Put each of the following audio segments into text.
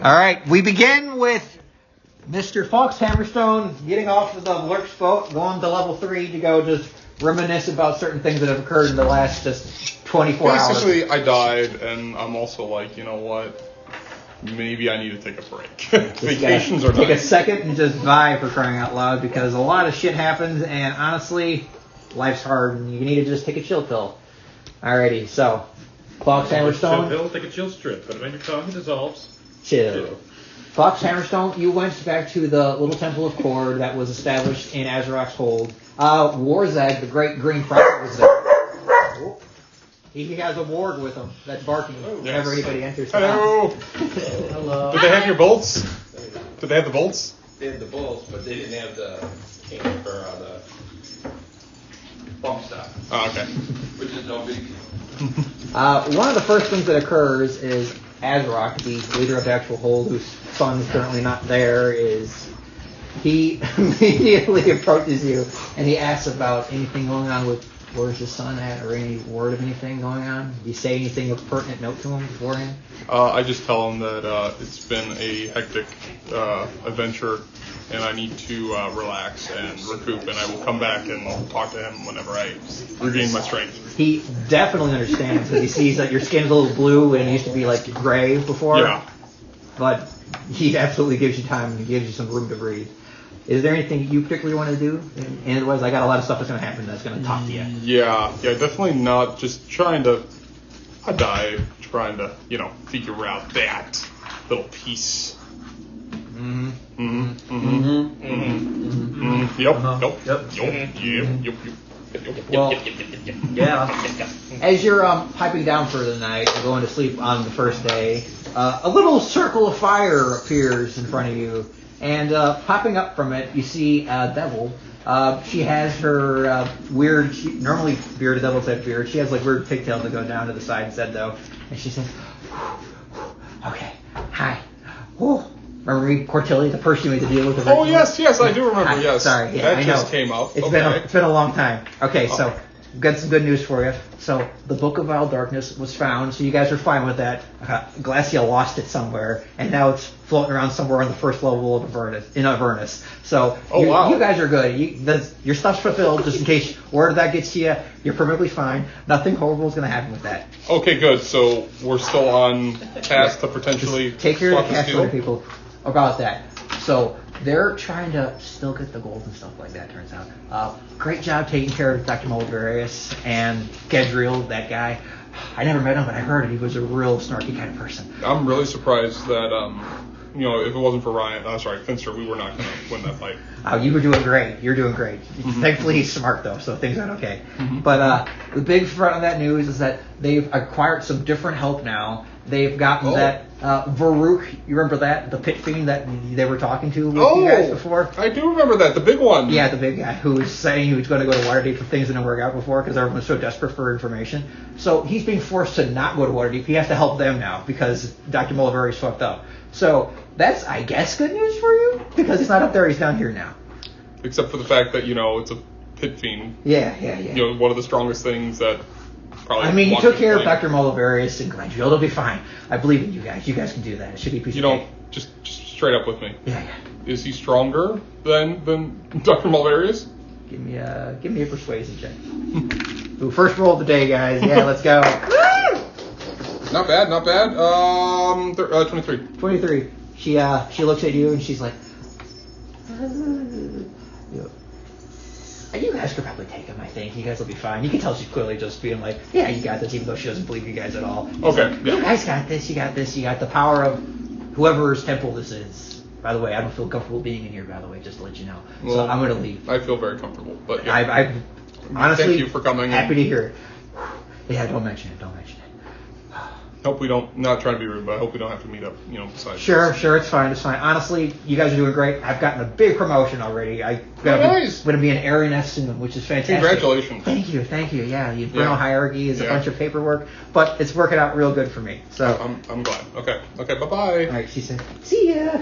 All right, we begin with Mr. Fox Hammerstone getting off of the Lurk's boat, going to level 3 to go just reminisce about certain things that have occurred in the last just 24 hours. Basically, I died, and I'm also like, you know what? Maybe I need to take a break. Vacations are nice. Take a second and just vibe, for crying out loud, because a lot of shit happens, and honestly, life's hard, and you need to just take a chill pill. Alrighty, so Fox Hammerstone. Chill pill, take a chill strip. Put it on your tongue, it dissolves. Chill. Fox Hammerstone, you went back to the little temple of Kord that was established in Azerok's hold. Warzag, the great green prophet, was there. He has a ward with him that's barking whenever anybody enters. Hello. Hello. Did they have your bolts? Did they have the bolts? They had the bolts, but they didn't have the the bump stop. Oh, okay. Which is no big deal. One of the first things that occurs is Azerok, the leader of the actual hold, whose son is currently not there, he immediately approaches you and he asks about anything going on with where's his son at, or any word of anything going on. Do you say anything of pertinent note to him beforehand? I just tell him that it's been a hectic adventure, and I need to relax and recoup, and I will come back and talk to him whenever I regain my strength. He definitely understands, because he sees that your skin's a little blue and it used to be like gray before. Yeah. But he absolutely gives you time and he gives you some room to breathe. Is there anything you particularly want to do? And otherwise, I got a lot of stuff that's going to happen that's going to talk to you. Yeah, definitely not just trying to. I die trying to, figure out that little piece. Well, yeah. As you're piping down for the night, going to sleep on the first day, a little circle of fire appears in front of you. And popping up from it, you see a devil. She has her weird, normally bearded devil type beard. She has like weird pigtails that go down to the side instead, though. And she says, "Okay, hi. Whew. Remember me, Cortilli, the person you had to deal with?" Oh yes, I do remember. Hi. Yes, Sorry, yeah, that I just know. came up. It's been a long time. Okay, so got some good news for you. So the Book of Vile Darkness was found, so you guys are fine with that. Glacia lost it somewhere, and now it's floating around somewhere on the first level of Avernus. So you guys are good. Your stuff's fulfilled, just in case word that gets to you. You're perfectly fine. Nothing horrible is going to happen with that. Okay, good. So we're still on task to potentially just take care of the swap castle people about that. So they're trying to still get the gold and stuff like that, turns out. Great job taking care of Dr. Mulvarius and Gedriel, that guy. I never met him, but I heard he was a real snarky kind of person. I'm really surprised that, if it wasn't for Finster, we were not going to win that fight. You were doing great. You're doing great. Thankfully, he's smart, though, so things are okay. But the big front of that news is that they've acquired some different help now. They've gotten that Varuk, you remember that? The pit fiend that they were talking to with you guys before? I do remember that. The big one. Yeah, the big guy who was saying he was going to go to Waterdeep if things didn't work out before because everyone was so desperate for information. So he's being forced to not go to Waterdeep. He has to help them now because Dr. Mulvarius fucked up. So that's, I guess, good news for you because he's not up there. He's down here now. Except for the fact that, it's a pit fiend. Yeah. One of the strongest things that... you took care of Dr. Mulvarius and Glendale. It'll be fine. I believe in you guys. You guys can do that. It should be a piece of cake. Just straight up with me. Yeah. Is he stronger than Dr. Mulvarius? Give me a persuasion check. Ooh, first roll of the day, guys. Yeah, let's go. Not bad. 23. 23. She looks at you and she's like, you guys could probably take him, I think. You guys will be fine. You can tell she's clearly just being like, yeah, you got this, even though she doesn't believe you guys at all. Okay. You guys got this, you got this. You got the power of whoever's temple this is. By the way, I don't feel comfortable being in here, by the way, just to let you know. Well, so I'm going to leave. I feel very comfortable. But yeah. I honestly, thank you for coming. Happy to hear it. Yeah, don't mention it. Hope we don't, not trying to be rude, but I hope we don't have to meet up, besides. Sure, it's fine. Honestly, you guys are doing great. I've gotten a big promotion already. I'm going to be an Arioness soon, which is fantastic. Congratulations. Thank you. Yeah, the Bruno hierarchy is a bunch of paperwork, but it's working out real good for me. So I'm glad. Okay, bye-bye. All right, she said, see ya.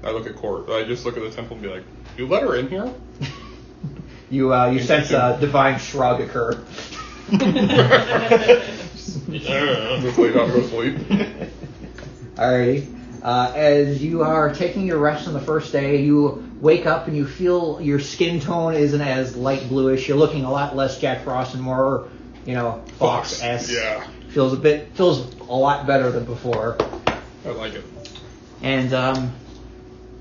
I look at Court. I just look at the temple and be like, you let her in here? You sense a divine shrug occur. Just lay down and go to sleep. Alrighty. As you are taking your rest on the first day, you wake up and you feel your skin tone isn't as light bluish. You're looking a lot less Jack Frost and more, Fox-esque. Yeah. Feels a lot better than before. I like it. And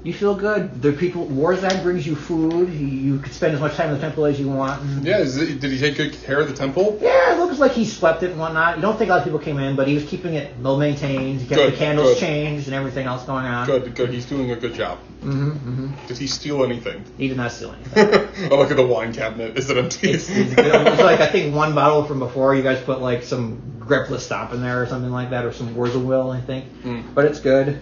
you feel good. The people, Warzag brings you food. You could spend as much time in the temple as you want. Yeah, did he take good care of the temple? Yeah, it looks like he swept it and whatnot. You don't think a lot of people came in, but he was keeping it well maintained. He kept the candles changed and everything else going on. Good. He's doing a good job. Mm-hmm. Did he steal anything? He did not steal anything. I look at the wine cabinet. Is it empty? It's like, I think, one bottle from before. You guys put like some Grepla Stop in there or something like that, or some Wurzelwill, I think. But it's good.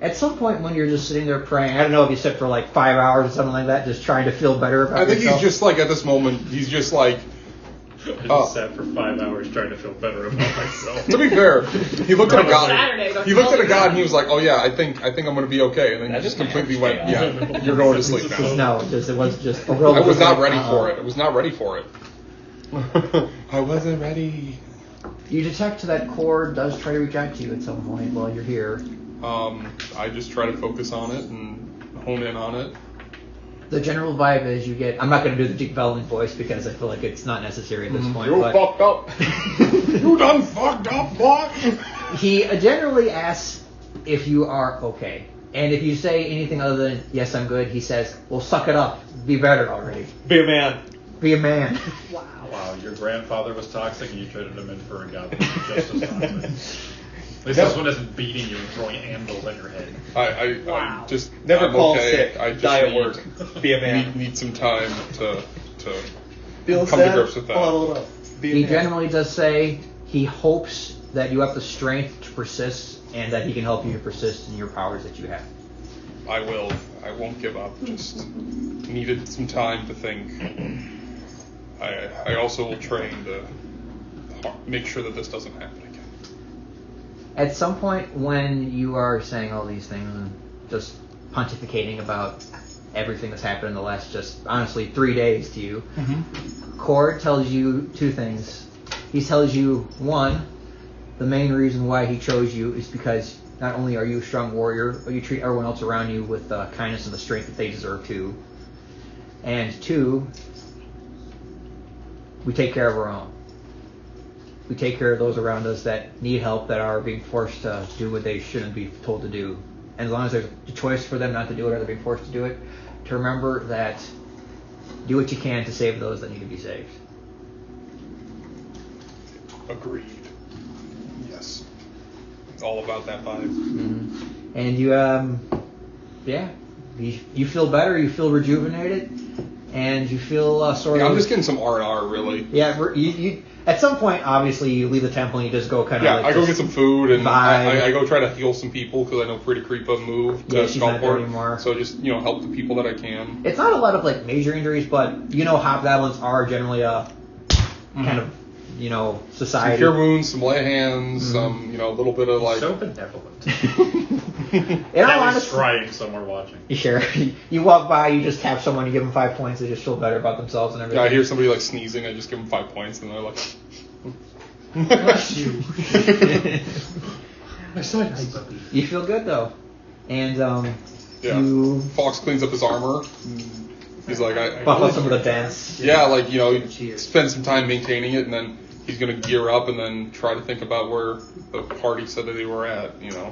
At some point when you're just sitting there praying, I don't know if you sit for like 5 hours or something like that, just trying to feel better about yourself. He's just like, at this moment, he's just like... I just sat for 5 hours trying to feel better about myself. To be fair, he looked at a god. Saturday, He looked at a god and he was like, "Oh yeah, I think I'm going to be okay." And then he just completely went, "Yeah, you're going to sleep now." No, it was just. I was not ready for it. I was not ready for it. I wasn't ready. You detect that cord does try to reach out to you at some point while you're here. I just try to focus on it and hone in on it. The general vibe is you get. I'm not going to do the deep bellowing voice because I feel like it's not necessary at this point. You fucked up. You done fucked up, boy. He generally asks if you are okay. And if you say anything other than, yes, I'm good, he says, well, suck it up. Be better already. Be a man. Be a man. Wow, your grandfather was toxic and you traded him in for a guy that was just as toxic. At least this one isn't beating you and throwing anvils at your head. I just... Never I'm call okay. sick. I just Die at work. Be a man. Need some time to Feel come to sad? grips with that. Hold up. Be a He man. generally does say he hopes that you have the strength to persist and that he can help you to persist in your powers that you have. I will. I won't give up. Just needed some time to think. I also will train to make sure that this doesn't happen again. At some point when you are saying all these things and just pontificating about everything that's happened in the last just, honestly, 3 days to you, Cord tells you two things. He tells you, one, the main reason why he chose you is because not only are you a strong warrior, but you treat everyone else around you with the kindness and the strength that they deserve too. And two, we take care of our own. We take care of those around us that need help, that are being forced to do what they shouldn't be told to do. And as long as there's a choice for them not to do it or they're being forced to do it, to remember that do what you can to save those that need to be saved. Agreed. Yes. It's all about that vibe. Mm-hmm. And you feel better, you feel rejuvenated, and you feel sort of... I'm just getting some R&R, really. Yeah, you at some point, obviously, you leave the temple and you just go kind of I go get some food, and I go try to heal some people, because I know Pretty Creepa moved to she's not there anymore. So just, help the people that I can. It's not a lot of, major injuries, but, hobgoblins are generally a kind of, society. Some cure wounds, some lay hands, some, a little bit of, So benevolent. In all He's honesty, crying somewhere watching. sure. You walk by, you just tap someone, you give them 5 points, they just feel better about themselves and everything. I hear somebody, sneezing, I just give them 5 points, and they're like... Bless you. My sights. You feel good, though. And, Yeah. you... Fox cleans up his armor. He's like, buff up some of the dents. Yeah, he spends some time maintaining it, and then he's going to gear up and then try to think about where the party said that they were at, Yeah.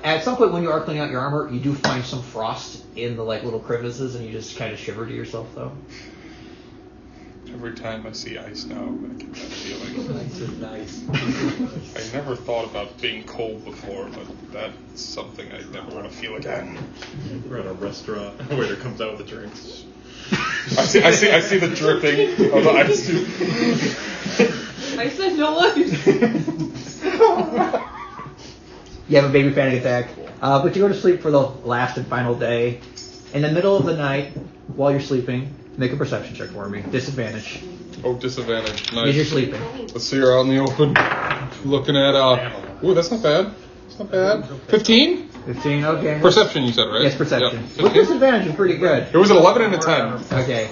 At some point when you are cleaning out your armor, you do find some frost in the little crevices, and you just kind of shiver to yourself, though. Every time I see ice now, I get that feeling. Ice is nice. I never thought about being cold before, but that's something I never want to feel again. We're at a restaurant. A waiter comes out with the drinks. I see the dripping of the ice. I said no ice. You have a baby panic attack. But you go to sleep for the last and final day. In the middle of the night, while you're sleeping, make a perception check for me. Disadvantage. Oh, disadvantage. Nice. Because you're sleeping. Let's see her out in the open. Looking at, ooh, that's not bad. It's not bad. 15? 15, okay. Perception, you said, right? Yes, perception. Yeah. With disadvantage is pretty good. It was an 11 and a 10. Okay.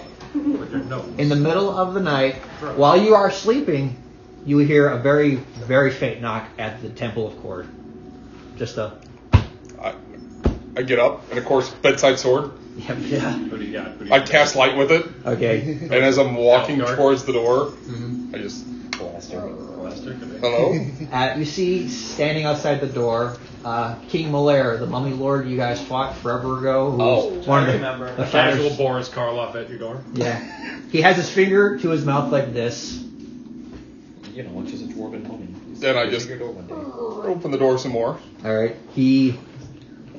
In the middle of the night, while you are sleeping, you hear a very, very faint knock at the Temple of Cord. Just a... I get up, and of course, bedside sword. Yeah. What do you got? I cast light with it, Okay. and as I'm walking Outguard. towards the door, Mm-hmm. I just, Blaster, hello? You see, standing outside the door, King Malaire, the Mummy Lord you guys fought forever ago. Who's one of the A fighters. casual Boris Karloff at your door. Yeah. He has his finger to his mouth like this. You know, which is a dwarven mummy. Then I just Your door one day. open the door some more. All right. He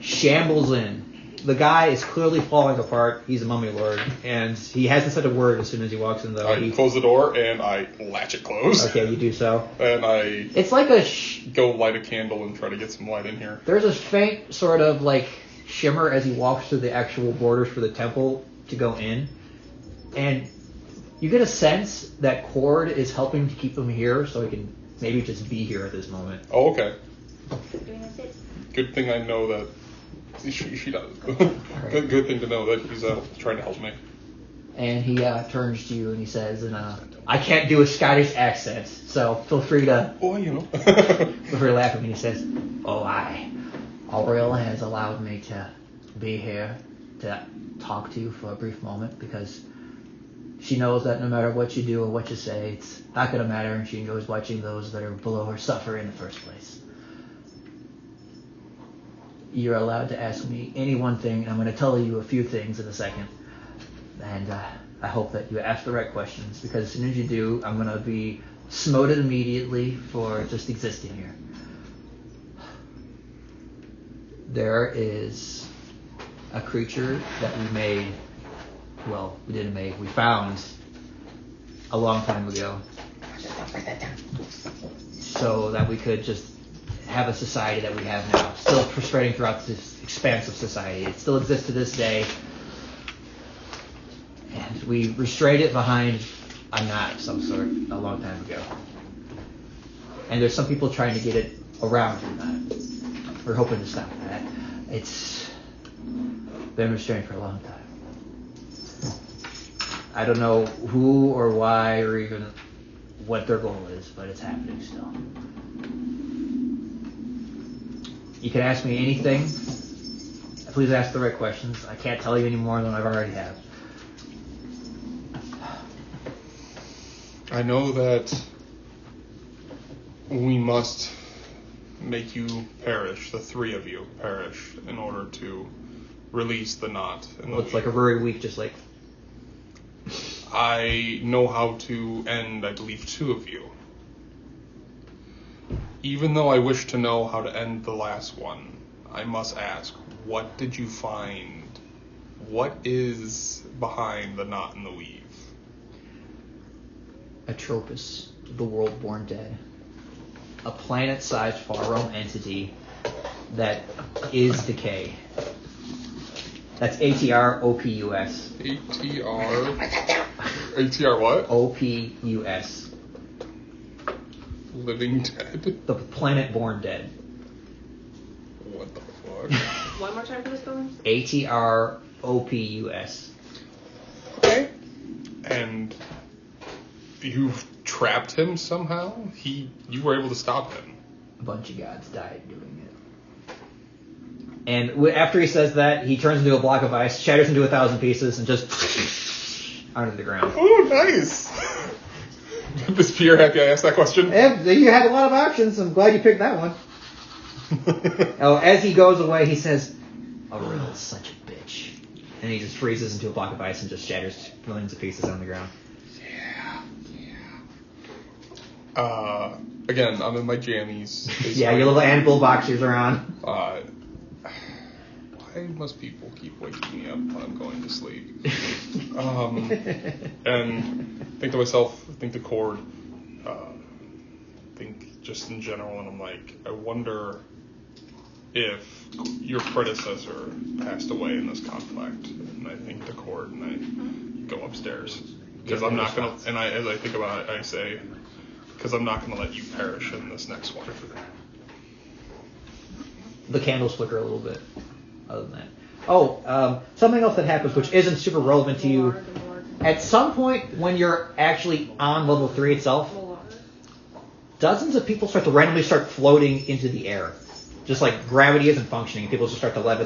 shambles in. The guy is clearly falling apart. He's a Mummy Lord, and he hasn't said a word as soon as he walks in. Though I close the door, and I latch it closed. Okay, you do so. And I It's like a. go light a candle and try to get some light in here. There's a faint sort of like shimmer as he walks through the actual borders for the temple to go in, and you get a sense that Cord is helping to keep him here, so he can maybe just be here at this moment. Oh, okay. Good thing I know that she does. Good thing to know that he's trying to help me. And he turns to you and he says, I can't do a Scottish accent, so feel free to Well, you know. feel free to laugh at me. And he says, "Oh, Aurel has allowed me to be here to talk to you for a brief moment because she knows that no matter what you do or what you say, it's not going to matter, and she enjoys watching those that are below her suffer in the first place. You're allowed to ask me any one thing, and I'm going to tell you a few things in a second. And I hope that you ask the right questions, because as soon as you do, I'm going to be smoted immediately for just existing here. There is a creature that we made, well, we didn't make, we found a long time ago, so that we could just have a society that we have now, still spreading throughout this expansive society. It still exists to this day, and we restrained it behind a knot of some sort a long time ago. And there's some people trying to get it around the knot. We're hoping to stop that. It's been restrained for a long time. I don't know who or why or even what their goal is, but it's happening still. You can ask me anything. Please ask the right questions. I can't tell you any more than I've already have. I know that we must make you perish, the three of you perish, in order to release the knot. Looks like a very weak, just like... I know how to end, I believe, two of you. Even though I wish to know how to end the last one, I must ask, what did you find? What is behind the knot in the weave? Atropos, the world-born dead. A planet-sized far-realm entity that is decay. That's ATR-OPUS. ATR what? OPUS. Living dead? The planet-born dead. What the fuck? One more time for this one. ATR-OPUS. Okay. And you've trapped him somehow? You were able to stop him. A bunch of gods died doing it. And after he says that, he turns into a block of ice, shatters into 1,000 pieces, and just onto the ground. Oh, nice. Is Pierre happy I asked that question? You had a lot of options. I'm glad you picked that one. As he goes away, he says, Aurel's such a bitch. And he just freezes into a block of ice and just shatters millions of pieces on the ground. Again, I'm in my jammies. Yeah, your little anvil boxers are on. Why must people keep waking me up when I'm going to sleep? And think to myself, think to Cord, think just in general, and I'm like, I wonder if your predecessor passed away in this conflict. And I think to Cord, and I go upstairs. Because I'm not going to, and as I think about it, I say, because I'm not going to let you perish in this next one. The candles flicker a little bit. Other than that. Something else that happens, which isn't super relevant to you. At some point, when you're actually on level 3 itself, dozens of people start to randomly start floating into the air. Just like gravity isn't functioning, people just start to levitate.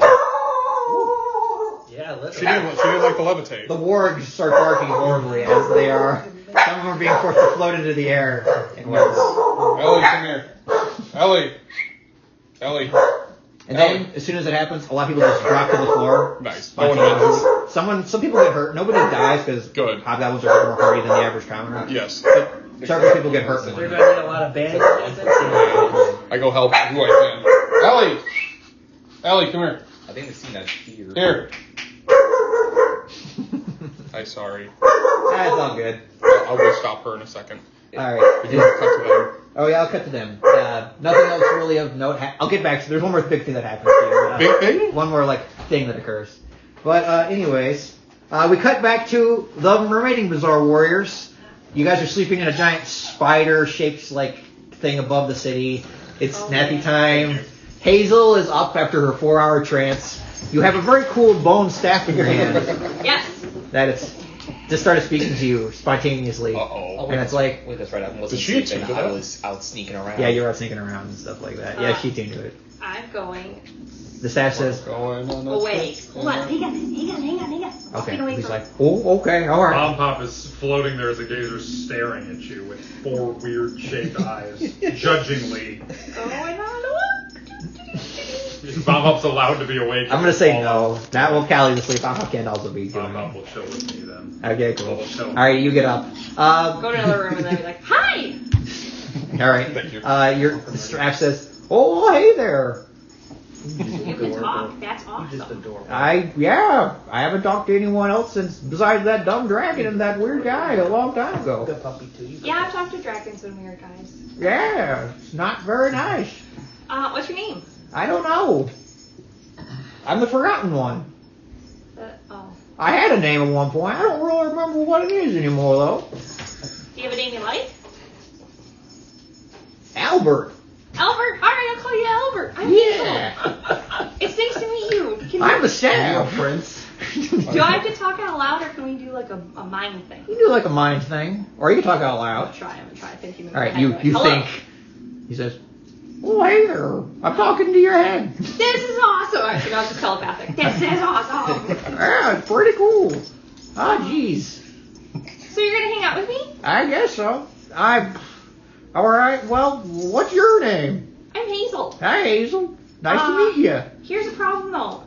Yeah, She didn't like the levitate. The wargs start barking horribly as they are. Some of them are being forced to float into the air. Ellie, come here. Ellie. And then, as soon as it happens, a lot of people just drop to the floor. Nice. No one wins. Some people get hurt. Nobody dies because hobgoblins are more hardy than the average commoner. Yes. But several people get hurt. They're going to need a lot of bandages. I go help who I can. Ellie, come here. I think they've seen that here. Here. I'm sorry. That's all good. I'll go stop her in a second. Alright. We can cut to them. Oh yeah, I'll cut to them. Nothing else really of note. I'll get back to there's one more big thing that happens here. Big thing? One more thing that occurs. But anyways, we cut back to the remaining Bizarre Warriors. You guys are sleeping in a giant spider-shaped thing above the city. It's nappy time. Hazel is up after her 4-hour trance. You have a very cool bone staff in your hand. Yes. That it's just started speaking to you spontaneously. Uh-oh. And it's like... Wait, that's right. I wasn't she sleeping. tuned I it? was out sneaking around. Yeah, you're out sneaking around and stuff like that. Yeah, she tuned to it. I'm going The staff says... Going on away. Hold on. Hang on. Okay. Walking away He's from like, oh, okay, all right. Bomb Pop is floating there as the gazer staring at you with 4 weird shaped eyes, judgingly. going on. Bomb Pop's allowed to be awake. I'm going to say no. Not while Callie's asleep. I can't also be Bomb doing Pop will chill with me then. Okay, cool. We'll chill. All right, you get up. Go to another room and then be like, hi! All right. Thank you. The staff says, oh, hey there. You can talk. That's awesome. I haven't talked to anyone else besides that dumb dragon and that weird guy a long time ago. The puppy too. Yeah, I've talked to dragons and weird guys. Yeah, it's not very nice. What's your name? I don't know. I'm the forgotten one. Oh. I had a name at one point. I don't really remember what it is anymore, though. Do you have a name you like? Albert. Albert. All right, I'll call you Albert. I'm Yeah. Hazel. It's nice to meet you. Can I'm you the staff. Prince. do I have to talk out loud or can we do like a mind thing? You do like a mind thing, or you can talk out I'm loud. gonna try. I think you All right, you Hello. think. He says, oh, hey there. I'm talking to your head. This is awesome. Actually, I was just telepathic. This is awesome. Yeah, it's pretty cool. Ah, jeez. So you're gonna hang out with me? I guess so. All right, well, what's your name? I'm Hazel. Hi, Hazel. Nice to meet you. Here's the problem though.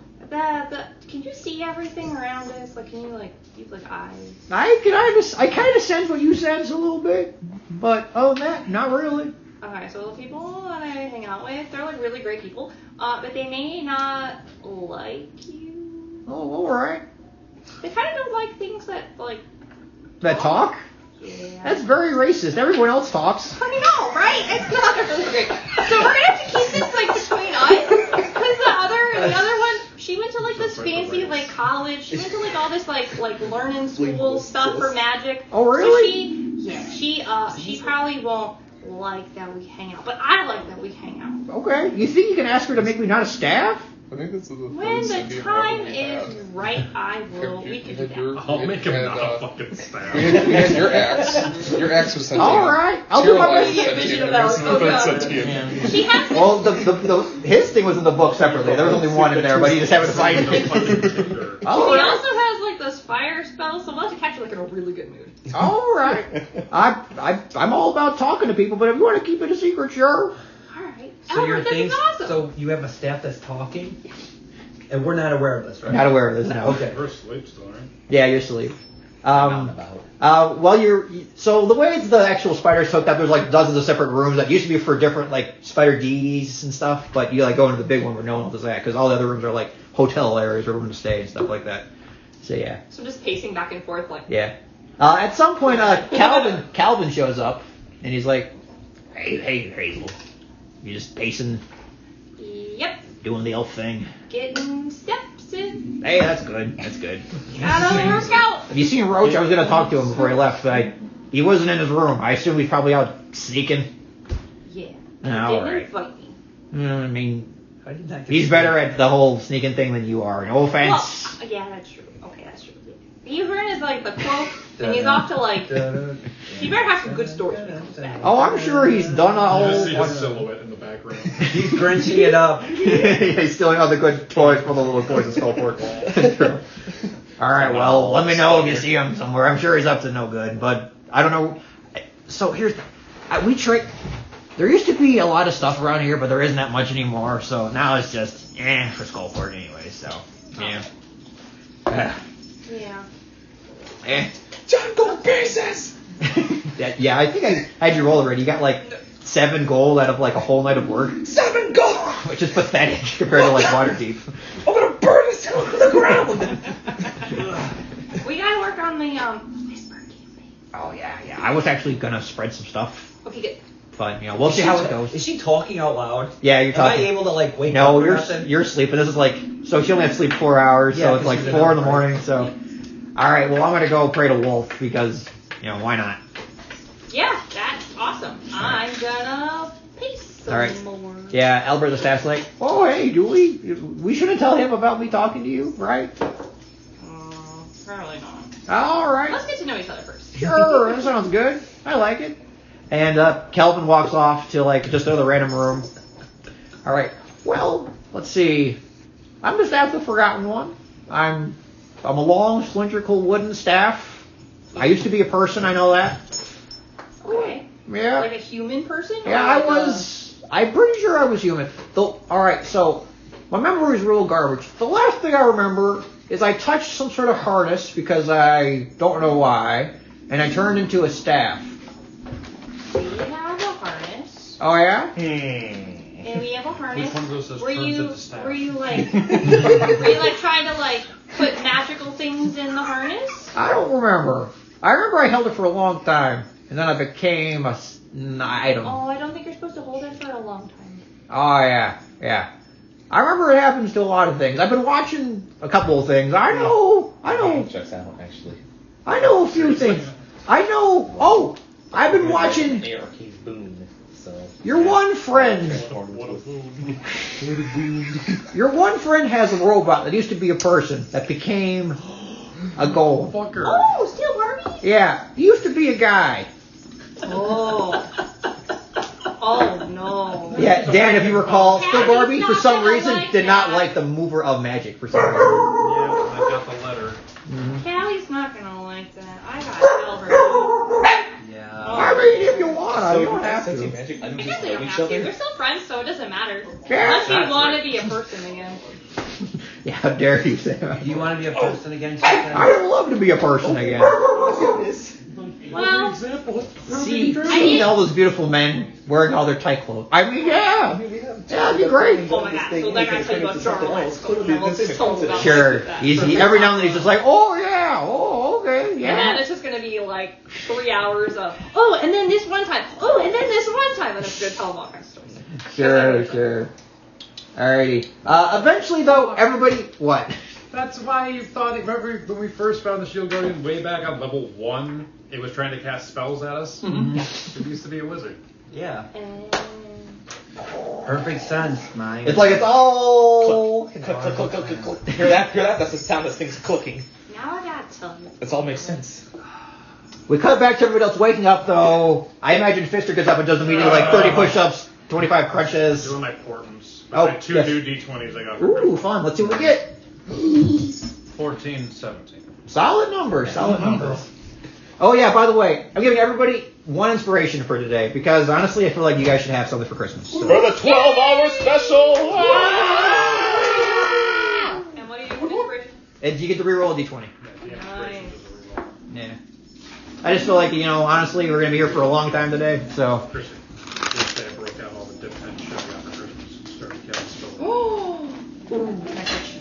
Can you see everything around us? Like, can you use eyes? I kind of sense what you sense a little bit, but other than that, not really. Okay, so the people that I hang out with, they're like really great people, but they may not like you. Oh, all right. They kind of don't like things that That talk? Yeah. That's very racist. Everyone else talks. I know, right? It's not really great. So we're gonna have to keep this between us, because the other one, she went to this fancy college. She went to all this learning school stuff for magic. Oh, really? So she probably won't like that we hang out, but I like that we hang out. Okay. You think you can ask her to make me not a staff? I think this is the When first the idea time we is had. right, I will. We can do that. I'll make him had, not a fucking staff. We had your axe. Your axe was sentient. All right. I'll do my Tyrion best. was sentient. Oh, It was God. sentient. She has to. Well, his thing was in the book separately. There was only one in there, but he just happened to find it. All He right. also has this fire spell, so we'll have to catch you in a really good mood. All right. I'm all about talking to people, but if you want to keep it a secret, sure. All right. So Albert, your this things. is awesome. So you have a staff that's talking, and we're not aware of this, right? Not aware of this now. Okay. We're asleep still, right? Yeah, you're asleep. About. So the way the actual spiders hooked up, there's dozens of separate rooms that used to be for different spider deities and stuff, but you go into the big one where no one does that because all the other rooms are hotel areas where everyone to stay and stuff like that. So yeah. So I'm just pacing back and forth Yeah. At some point, Calvin shows up and he's like, "Hey, Hazel, you just pacing, Yep. doing the elf thing." Getting steps in. Hey, that's good. That's good. Gotta work out. Have you seen Roach? I was gonna talk to him before he left, but he wasn't in his room. I assume he's probably out sneaking. Yeah. All Didn't right. invite me. I mean, I didn't he's better at the whole sneaking thing than you are. No offense. Well, yeah, that's true. Okay, that's true. He's wearing his like the cloak, and he's off to like. He better have some good stories when he comes back. Oh, I'm sure he's done all. You just see his silhouette in the background. He's grinching it up. He's stealing all the good toys from the little toys and so forth. All right, well, let me know if you see him somewhere. I'm sure he's up to no good, but I don't know. So here's, we trade. There used to be a lot of stuff around here, but there isn't that much anymore. So now it's just for Skullport anyway. So yeah. Yeah. John Gold pieces! Yeah, I think I had you roll already. You got like 7 gold out of like a whole night of work. 7 gold! Which is pathetic compared to like Waterdeep. I'm gonna burn this hill to the ground! We gotta work on the whisper campaign. Oh yeah. I was actually gonna spread some stuff, Okay, good. but we'll see how it goes. Is she talking out loud? Yeah, you're talking. Am I able to like wake No, up or you're nothing? you're sleeping. This is like so she only has to sleep 4 hours, Yeah, so it's 'cause like she's 4 in the an elf, morning. So, all right, well I'm gonna go pray to Wolf because why not? Yeah, that's awesome. I'm gonna pace some All right. more. Yeah, Albert the staff's like, oh hey, do we shouldn't tell him about me talking to you, right? Probably not. All right. Let's get to know each other first. Sure, that sounds good. I like it. And Kelvin walks off to like just another random room. All right. Well, let's see. I'm the staff of the Forgotten One. I'm a long cylindrical wooden staff. I used to be a person. I know that. Okay. Yeah. Like a human person? Or Yeah, I like was. I'm pretty sure I was human. Though. All right. So my memory is real garbage. The last thing I remember is I touched some sort of harness because I don't know why, and I turned into a staff. We have a harness. Oh yeah? And we have a harness. Which one of those says were turns you into staff? were you like trying to like put magical things in the harness? I don't remember. I remember I held it for a long time, and then I became an item. Oh, I don't think you're supposed to hold it for a long time. Oh yeah. I remember it happens to a lot of things. I've been watching a couple of things. I know. Checks out, actually. I know a few things. I know. Oh, I've been watching. Arcade boon. So. Your one friend. What a boon. Your one friend has a robot that used to be a person that became a gold. Fucker. Oh, Steel Barbie? Yeah, he used to be a guy. Oh. Oh no. Yeah, Dan, if you recall, Cat Still is Barbie for not some gonna reason like did not that. like the mover of magic for some reason. Yeah, I got the letter. Callie's not gonna like that. I gotta tell her. Yeah. I mean, if you want, I don't have Sense to. magic I items guess just we know don't each have to. other. We're still friends, so it doesn't matter. Yeah, Unless you that's want right. to be a person again. Yeah, how dare you say that? Do you want to be a person again? I would love to be a person again. Well, See all those beautiful men wearing all their tight clothes. I mean, yeah, it'd be great. oh my god, so they're gonna tell you about Star Wars. Sure, easy. Every now and then he's just like, oh yeah, oh okay, And then yeah. it's just gonna be like 3 hours of, oh, and then this one time, oh, and then this one time, and it's gonna tell them all kinds of stories. Sure. Alrighty. Eventually though, everybody, what? That's why you thought, remember when we first found the Shield Guardian way back on level 1, it was trying to cast spells at us? It used to be a wizard. Yeah. And Perfect sense, mine. It's like it's all. Click. Hear that? That's the sound of things clicking. now I gotta tell you. It all makes sense. We cut back to everybody else waking up though. I imagine Fister gets up and does immediately like 30 push-ups, 25 crunches. Doing my portents. Oh, My 2 yes. new D20s I got. Ooh, fun. Let's see what we get. 14, 17. Solid numbers. Oh yeah, by the way, I'm giving everybody one inspiration for today because honestly, I feel like you guys should have something for Christmas. So. For the 12-hour special! And what do you do for inspiration? And you get to reroll a d20. Nice. Yeah. I just feel like, honestly, we're going to be here for a long time today, so. Christian, yesterday I broke out all the dip pen shit I got for Christmas and started killing spells.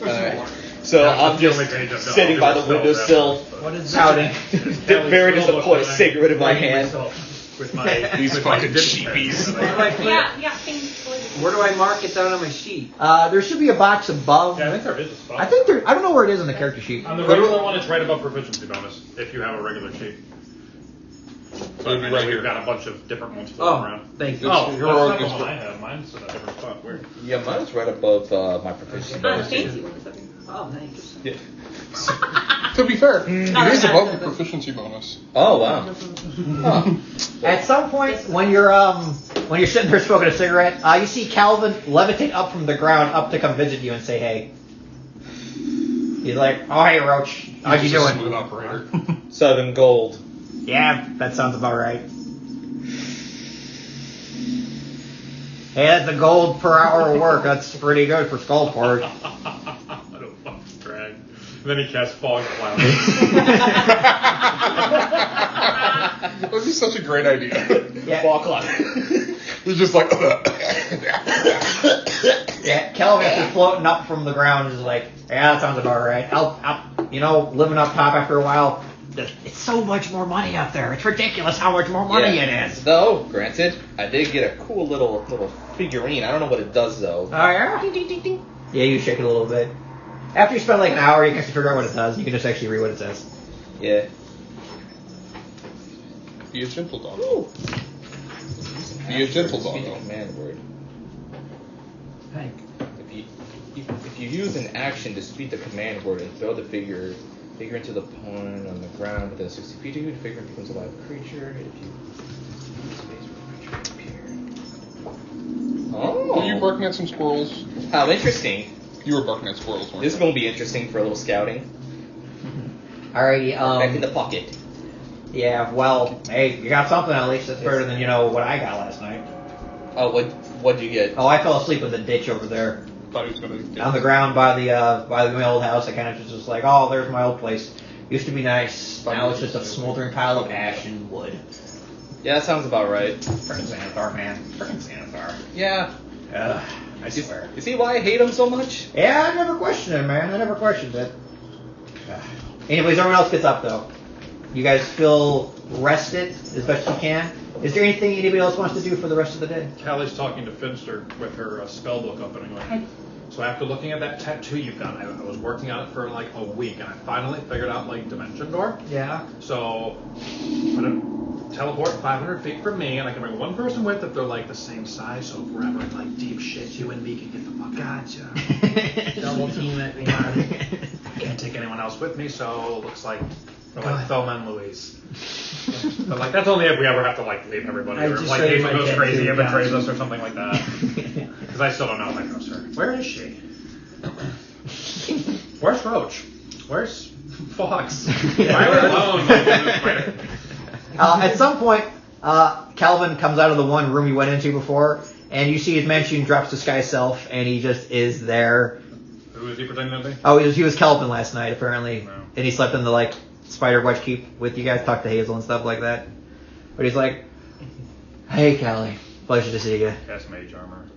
Alright. So That's I'm the only just page I've done. sitting by the I'll do a windowsill, spell What is Pouting. very disappointed, cigarette in my hand. With my, These with my fucking dip cheapies. pen. Where do I put Yeah, it? yeah, things. Where do I mark it down on my sheet? There should be a box above. Yeah, I think there is a spell. I don't know where it is on the character sheet. On the regular one, it's right above proficiency bonus, if you have a regular sheet. So I know you've got a bunch of different ones floating Oh, around. thank you. Oh, that's Your not the organs one for- I have. Mine's in a different spot. Weird. Yeah, mine's right above my proficiency Not a bonus. fancy one. Oh, thanks. Yeah. To be fair, it Not is bad. above the proficiency bonus. Oh wow. Huh. At some point, when you're sitting there smoking a cigarette, you see Calvin levitate up from the ground up to come visit you and say, "Hey." He's like, "Oh, hey, Roach, how you He's just a doing?" smooth operator. 7 gold. Yeah, that sounds about right. Hey, that's a gold per hour of work. That's pretty good for Skullport. I don't fucking drag. And then he casts Fog Cloud. That would be such a great idea. Yeah. Ball clock. He's just like, Yeah, Calvin is floating up from the ground is like, yeah, that sounds about right. I'll living up top after a while, it's so much more money up there. It's ridiculous how much more money it is. Though, granted, I did get a cool little figurine. I don't know what it does though. Oh, yeah? Ding, ding, ding, ding. Yeah, you shake it a little bit. After you spend like an hour, you can actually figure out what it does. You can just actually read what it says. Yeah. be a gentle dog. Ooh. Be a gentle dog. Speak the command word. Hey. If you use an action to speak the command word and throw the figure into the opponent on the ground within 60 feet of you, the figure becomes a live creature. If you space for the creature to appear. Oh. Are you barking at some squirrels? How interesting. You were barking at squirrels, weren't This is you? going to be interesting for a little scouting. Alrighty, Back in the pocket. yeah, well, hey, you got something at least that's better than, what I got last night. Oh, what'd you get? Oh, I fell asleep in the ditch over there. Thought he was gonna get On the ground by my old house. I kind of just was like, oh, there's my old place. Used to be nice. Now it's just a smoldering pile of ash and wood. Yeah, that sounds about right. Frickin' Xanathar, man. Frickin' Xanathar. Yeah. I swear. You see why I hate him so much? Yeah, I never questioned it, man. I never questioned it. Anyways, everyone else gets up, though. You guys feel rested as best you can. Is there anything anybody else wants to do for the rest of the day? Callie's talking to Finster with her spell book open and going, so after looking at that tattoo you've got, I was working on it for like a week, and I finally figured out like Dimension Door. Yeah. So I'm gonna teleport 500 feet from me, and I can bring one person with if they're like the same size. So if we're ever in like deep shit, you and me can get the fuck out. Double team it, me. Can't take anyone else with me, so it looks like we're like Thelma and Louise. But like that's only if we ever have to like leave everybody, I or just like showed Hazel my goes tattoo, crazy and betrays yeah. us or something like that. Because I still don't know if I trust her. Where is she? Where's Roach? Where's Fox? Why are we alone? At some point, Calvin comes out of the one room he went into before, and you see his mansion drops to Sky Self, and he just is there. Who is he pretending to be? Oh, he was Kelvin last night, apparently. No. And he slept in the, Spider Wedge Keep with you guys, talked to Hazel and stuff like that. But he's like, hey, Callie, pleasure to see you. Cast mage armor.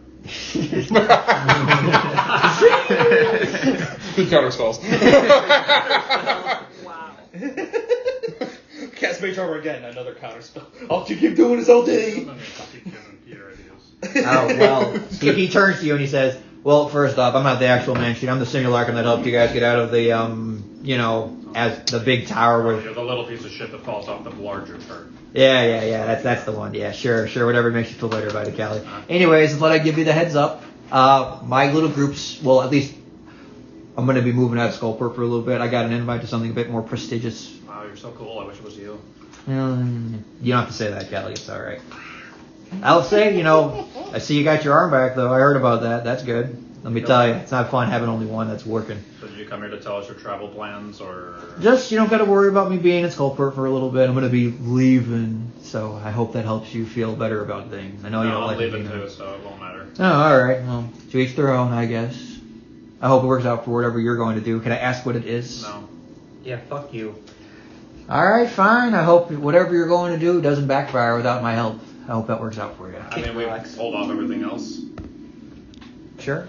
Good counter spells. Wow. Cast Mage Armor again, another counter spell. I'll keep doing this all day. I'm gonna keep giving Peter ideas. Oh, well, he turns to you and he says, well, first off, I'm not the actual Mansion. I'm the Simulacrum that helped you guys get out of the, as the big tower with... You're the little piece of shit that falls off the larger turd. Yeah, that's the one. Yeah, sure, whatever makes you feel better about it, Callie. Anyways, let I give you the heads up. My little groups, well, at least I'm going to be moving out of Skullport for a little bit. I got an invite to something a bit more prestigious. Wow, you're so cool. I wish it was you. You don't have to say that, Callie. It's all right. I'll say, I see you got your arm back, though. I heard about that. That's good. Let me tell you, it's not fun having only one that's working. So did you come here to tell us your travel plans, or? Just, you don't got to worry about me being in Skullport for a little bit. I'm going to be leaving, so I hope that helps you feel better about things. I know you don't I'm like leaving it. too, so it won't matter. Oh, all right. Well, to each their own, I guess. I hope it works out for whatever you're going to do. Can I ask what it is? No. Yeah, fuck you. All right, fine. I hope whatever you're going to do doesn't backfire without my help. I hope that works out for you. I mean, we hold off everything else. Sure.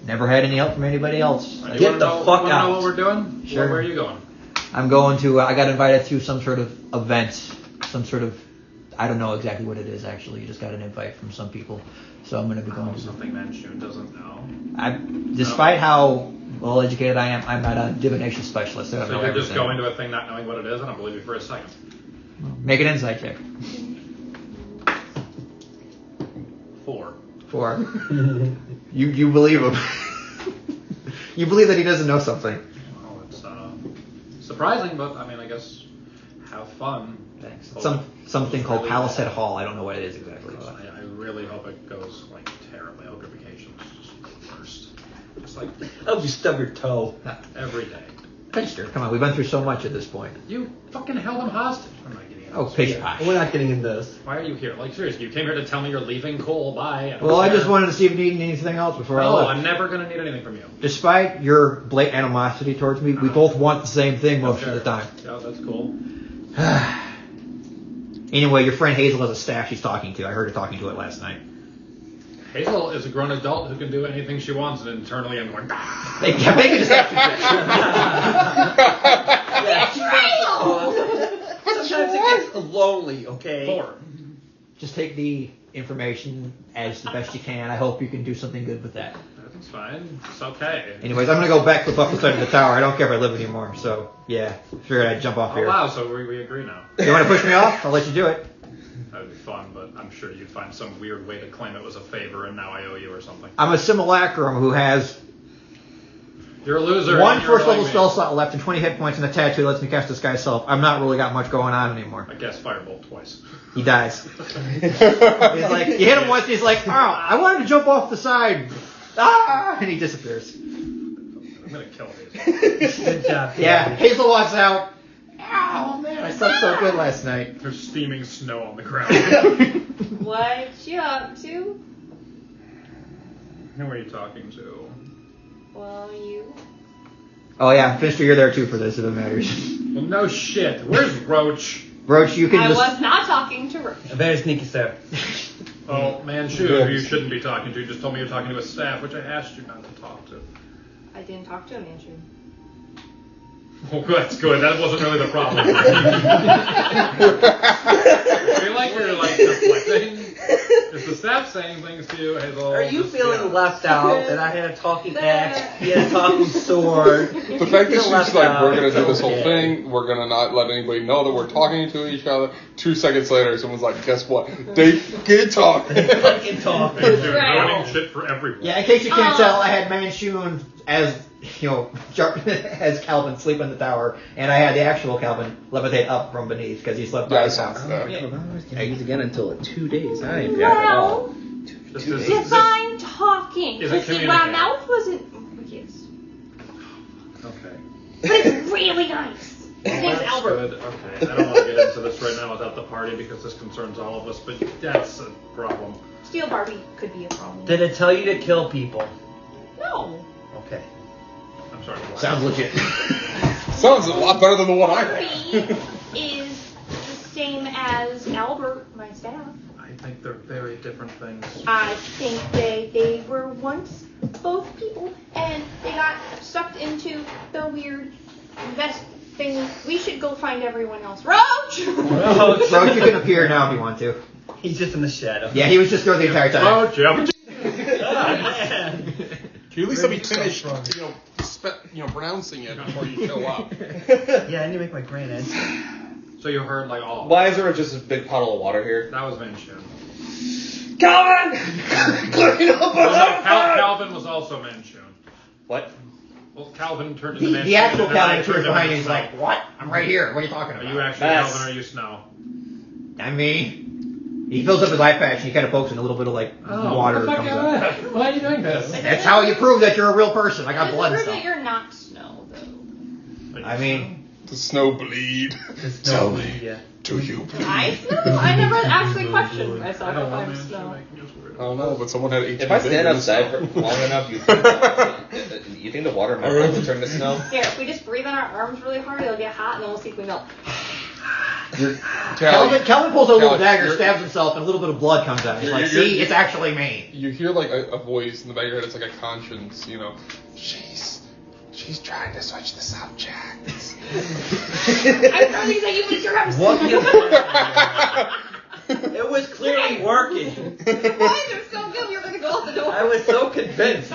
Never had any help from anybody else. You Get wanna the know, fuck wanna out. know what we're doing? Sure. Where are you going? I'm going to, I got invited to some sort of event, some sort of, I don't know exactly what it is actually. You just got an invite from some people. So I'm going to be going to Something Manchun doesn't know. Despite how well educated I am, I'm not a divination specialist. I don't So know you're just everything. going to a thing not knowing what it is? I don't believe you for a second. Make an insight check. 4. 4. You believe him. You believe that he doesn't know something. Oh, it's surprising, but I mean, I guess have fun. Thanks. Hope Something called really Palisade bad. Hall. I don't know what it is exactly. I really hope it goes like terribly. I hope your vacation's just the worst. Just like I hope you stub your toe. every day. Finster, come on, we've been through so much at this point. You fucking held him hostage. I'm not getting into Oh, this. pish Yeah, posh. we're not getting into this. Why are you here? Like seriously, you came here to tell me you're leaving. Cool, bye. Well, I just wanted to see if you needed anything else before I No, left. I'm never gonna need anything from you. Despite your blatant animosity towards me, we both want the same thing most of the time. Yeah, that's cool. Anyway, your friend Hazel has a staff she's talking to. I heard her talking to it last night. Hazel is a grown adult who can do anything she wants, and internally I'm going. They kept making deception checks. Sometimes it gets lonely, okay? 4. Just take the information as the best you can. I hope you can do something good with that. Everything's fine. It's okay. Anyways, I'm gonna go back flip off the side of the tower. I don't care if I live anymore. So yeah, figured I'd jump off Oh here. wow, so we agree now. You want to push me off? I'll let you do it. That would be fun, but I'm sure you'd find some weird way to claim it was a favor and now I owe you or something. I'm a simulacrum who has You're a loser. one and you're first level like spell me. slot left and 20 hit points and a tattoo that lets me cast Disguise Self. I'm not really got much going on anymore. I guess Firebolt twice. He dies. He's like, you hit him once, and he's like, oh, I wanted to jump off the side. Ah! And he disappears. I'm gonna kill Hazel. Good job. Yeah, Hazel walks out. Oh man, I slept so good last night. There's steaming snow on the ground. What you up to? Who are you talking to? Well, you. Oh yeah, Finster, you're there too for this if it matters. Well, no shit. Where's Roach? Roach, you can I just... was not talking to Roach. A very sneaky, sir. Oh, Manchu, who you shouldn't be talking to, just told me you're talking to a staff, which I asked you not to talk to. I didn't talk to a Manchu. Well, that's good. That wasn't really the problem. I feel like you're like deflecting. Is the staff saying things to you, Hazel? Are you Just, feeling yeah. left out that I had a talking axe, he had a talking sword? The fact that Feel she's left like, out, we're gonna it's do this whole okay. thing, we're gonna not let anybody know that we're talking to each other. 2 seconds later, someone's like, guess what? They get talking. Fucking talking. You're Right. ruining shit for everyone. Yeah, in case you can't tell, I had Manchun as, as Calvin sleep in the tower, and I had the actual Calvin levitate up from beneath because he slept Yeah, by I his saw house. that. Yeah, well, I can't use again until 2 days. I ain't bad at all. Well, This is- define talking. Is it Because my communicating? mouth wasn't. Yes. Okay. But it's really nice. Thanks, That's Albert. good. Okay. I don't want to get into this right now without the party because this concerns all of us, but that's a problem. Steel Barbie could be a problem. Did it tell you to kill people? No. Okay. I'm sorry. what? Sounds legit. Sounds a lot better than the one I Barbie had. is the same as Albert, my staff. I think they're very different things. I think they were once both people, and they got sucked into the weird vest thing. We should go find everyone else. Roach! Roach, you can appear now if you want to. He's just in the shadow. Yeah, he was just there the entire time. Oh, Jim. Can you at least let me finish, pronouncing it before you show up? Yeah, I need to make my grand entrance. So you heard like all. Why is there just a big puddle of water here? That was Manchu. Calvin! Clean up Well, no, Calvin was also Manchu. What? Well, Calvin turned into Manchu. The actual and then I Calvin appears turned into behind you. He's Snow. like, what? I'm right here. What are you talking Are about? you actually That's- Calvin or are you Snow? I mean, he fills up his eye patch and he kind of pokes and a little bit of like water comes up. Why are you doing this? That's how you prove that you're a real person. I got Does it blood and prove that stuff. you're not Snow, though? I mean, The snow bleed. Tell me. Yeah. Do you bleed? I Snow? I never actually questioned myself I don't if want I'm Manchu Snow. making us weird. I don't know, but someone had 18 If I stand days. outside for long enough, you think the water might will turn to snow? Here, if we just breathe on our arms really hard, it'll get hot, and then we'll see if we melt. Calvin pulls a little Callie, dagger, you're- stabs himself, and a little bit of blood comes out. He's like, You're- see, it's actually me. You hear like a voice in the back of your head. It's like a conscience, She's trying to switch the subject. I'm trying to say you would sure have What Snow. It was clearly working. Why? It was so good. We were going to go out the door. I was so convinced.